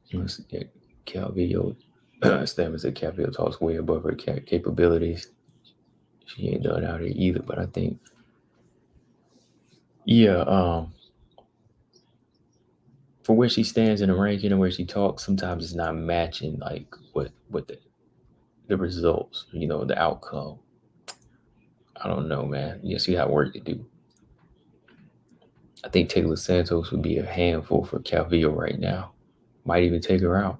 Yeah, Calvillo, Stammer said Calvillo talks way above her capabilities. She ain't done out here either, but I think, yeah, for where she stands in the ranking and where she talks, sometimes it's not matching like what the results, the outcome. I don't know, man. Yes, she got work to do. I think Taylor Santos would be a handful for Calvillo right now. Might even take her out.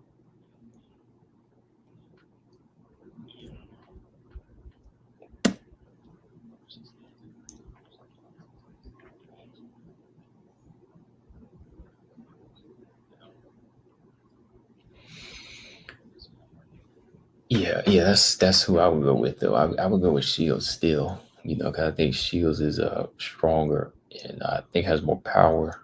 Yeah, that's who I would go with though. I would go with Shields still, because I think Shields is stronger and I think has more power.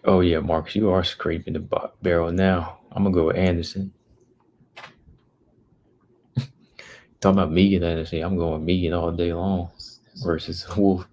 Oh yeah, Marcus, you are scraping the barrel now. I'm gonna go with Anderson. Talking about Megan Anderson, I'm going Megan all day long versus Wolf.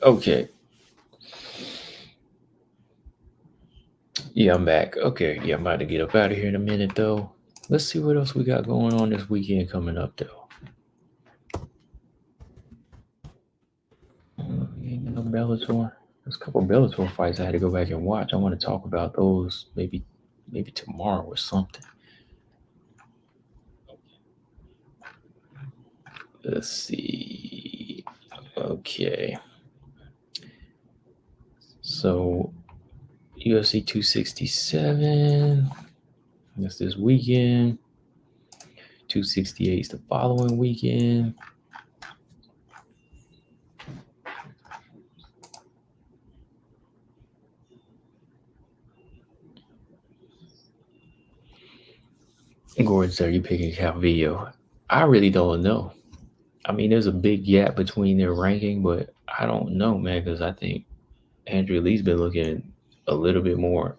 Okay. Yeah, I'm back. Okay. Yeah, I'm about to get up out of here in a minute, though. Let's see what else we got going on this weekend coming up, though. Ain't no Bellator. There's a couple Bellator fights I had to go back and watch. I want to talk about those maybe tomorrow or something. Let's see. Okay. So UFC 267. That's this weekend. 268 is the following weekend. Gordon said, "Are you picking Calvillo?" I really don't know. I mean, there's a big gap between their ranking, but I don't know, man, because I think Andrea Lee's been looking a little bit more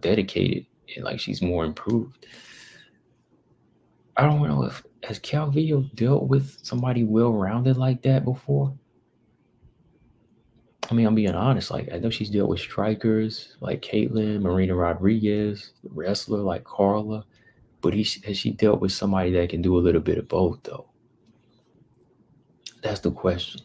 dedicated and like she's more improved. I don't know if has Calvillo dealt with somebody well-rounded like that before. I mean, I'm being honest. Like, I know she's dealt with strikers like Caitlin, Marina Rodriguez, wrestler like Carla, but has she dealt with somebody that can do a little bit of both, though? That's the question.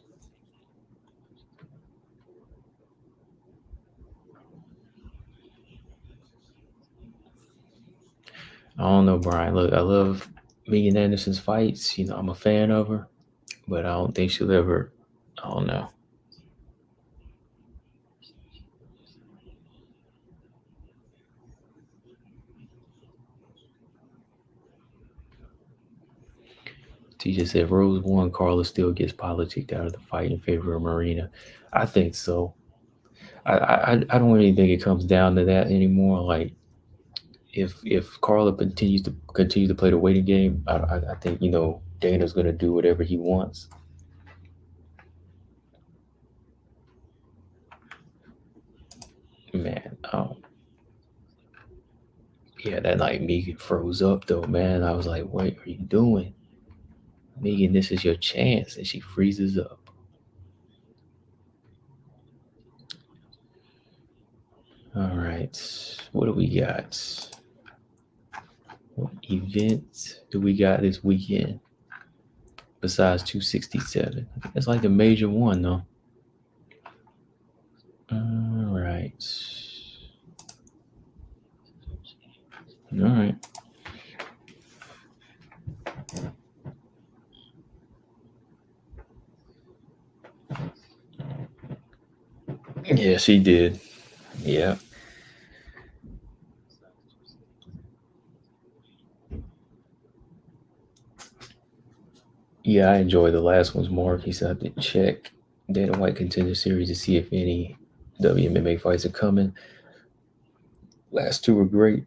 I don't know, Brian. Look, I love Megan Anderson's fights. I'm a fan of her, but I don't think she'll ever. I don't know. T just said Rose won. Carla still gets politicked out of the fight in favor of Marina. I think so. I don't really think it comes down to that anymore. Like if Carla continues to play the waiting game, I think Dana's gonna do whatever he wants. Man, yeah, that night Megan froze up though, man. I was like, what are you doing? Megan, this is your chance. And she freezes up. All right. What do we got? What event do we got this weekend besides 267? I think that's like the major one, though. All right. All right. Yeah, she did. Yeah. Yeah, I enjoyed the last one's more. He said I have to check Dana White Contender Series to see if any WMMA fights are coming. Last two were great.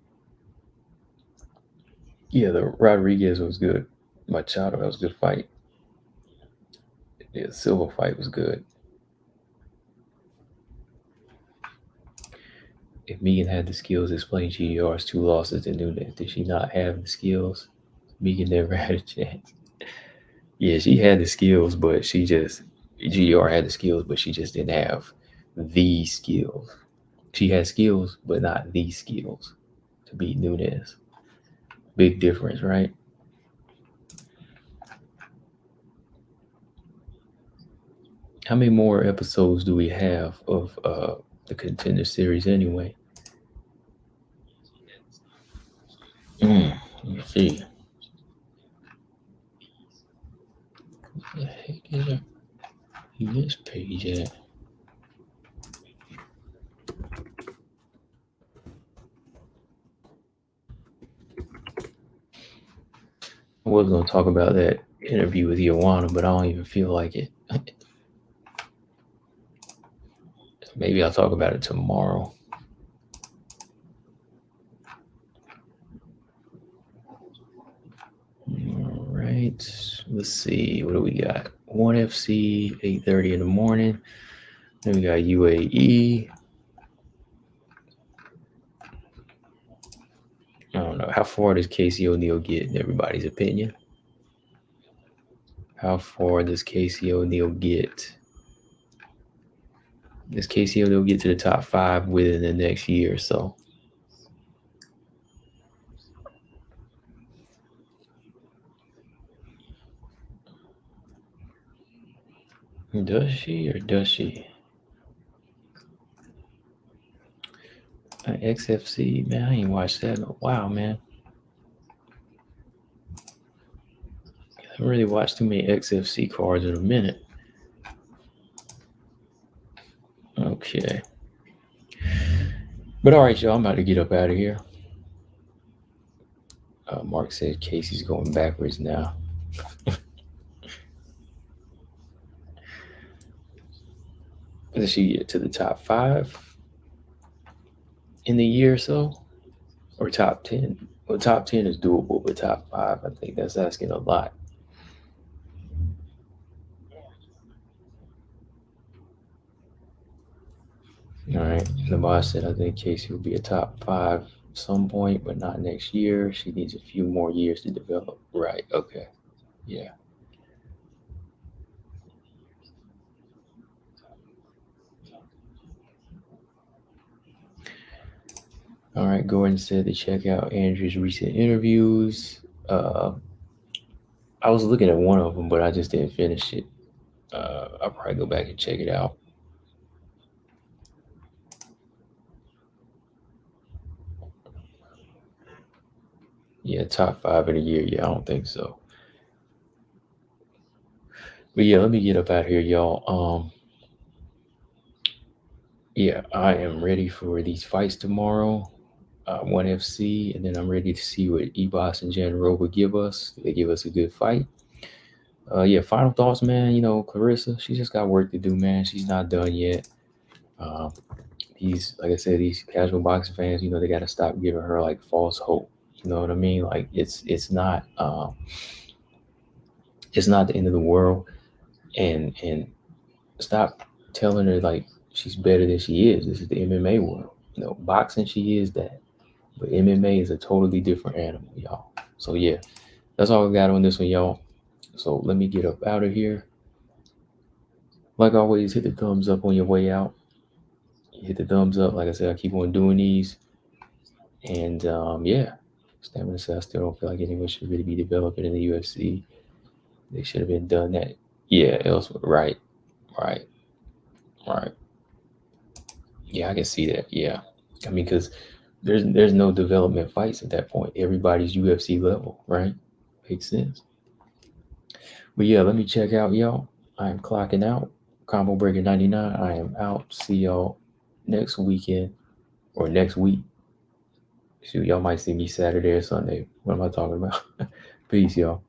Yeah, the Rodriguez was good. Machado, that was a good fight. Yeah, the Silva fight was good. If Megan had the skills to explain GDR's two losses to Nunez, did she not have the skills? Megan never had a chance. Yeah, she had the skills, but GDR had the skills, but she just didn't have the skills. She had skills, but not the skills to beat Nunez. Big difference, right? How many more episodes do we have of the Contender Series anyway? Let me see. What the heck is that? This page at? I was going to talk about that interview with Joanna, but I don't even feel like it. Maybe I'll talk about it tomorrow. All right. Let's see. What do we got? 1FC, 8:30 in the morning. Then we got UAE. I don't know. How far does Casey O'Neill get in everybody's opinion? How far does Casey O'Neill get? This KCO, they'll get to the top 5 within the next year or so. Does she or does she? XFC, man, I ain't watched that in a while, man. I haven't really watched too many XFC cards in a minute. Okay. But all right, y'all, I'm about to get up out of here. Mark said Casey's going backwards now. Does she get to the top 5 in the year or so? Or top 10? Well, top 10 is doable, but top 5, I think that's asking a lot. All right. The boss said, I think Casey will be a top 5 at some point, but not next year. She needs a few more years to develop. Right. Okay. Yeah. All right. Gordon said to check out Andrew's recent interviews. I was looking at one of them, but I just didn't finish it. I'll probably go back and check it out. Yeah, top 5 in a year. Yeah, I don't think so. But yeah, let me get up out here, y'all. Yeah, I am ready for these fights tomorrow. 1FC, and then I'm ready to see what Ribas and Jandiroba give us. They give us a good fight. Yeah, final thoughts, man. You know, Clarissa, she just got work to do, man. She's not done yet. Like I said, these casual boxing fans, you know, they got to stop giving her like false hope. You know what I mean? Like it's not the end of the world, and stop telling her like she's better than she is. This is the MMA world. You know, boxing, she is that. But MMA is a totally different animal, y'all. So yeah, that's all I got on this one, y'all. So let me get up out of here. Like always, hit the thumbs up on your way out. Hit the thumbs up. Like I said, I keep on doing these. And yeah, Stamina said I still don't feel like anyone should really be developing in the UFC. They should have been done that. Yeah, elsewhere. Right. Yeah, I can see that. Yeah. I mean, because there's no development fights at that point. Everybody's UFC level, right? Makes sense. But yeah, let me check out, y'all. I am clocking out. Combo Breaker 99. I am out. See y'all next weekend or next week. Shoot, y'all might see me Saturday or Sunday. What am I talking about? Peace, y'all.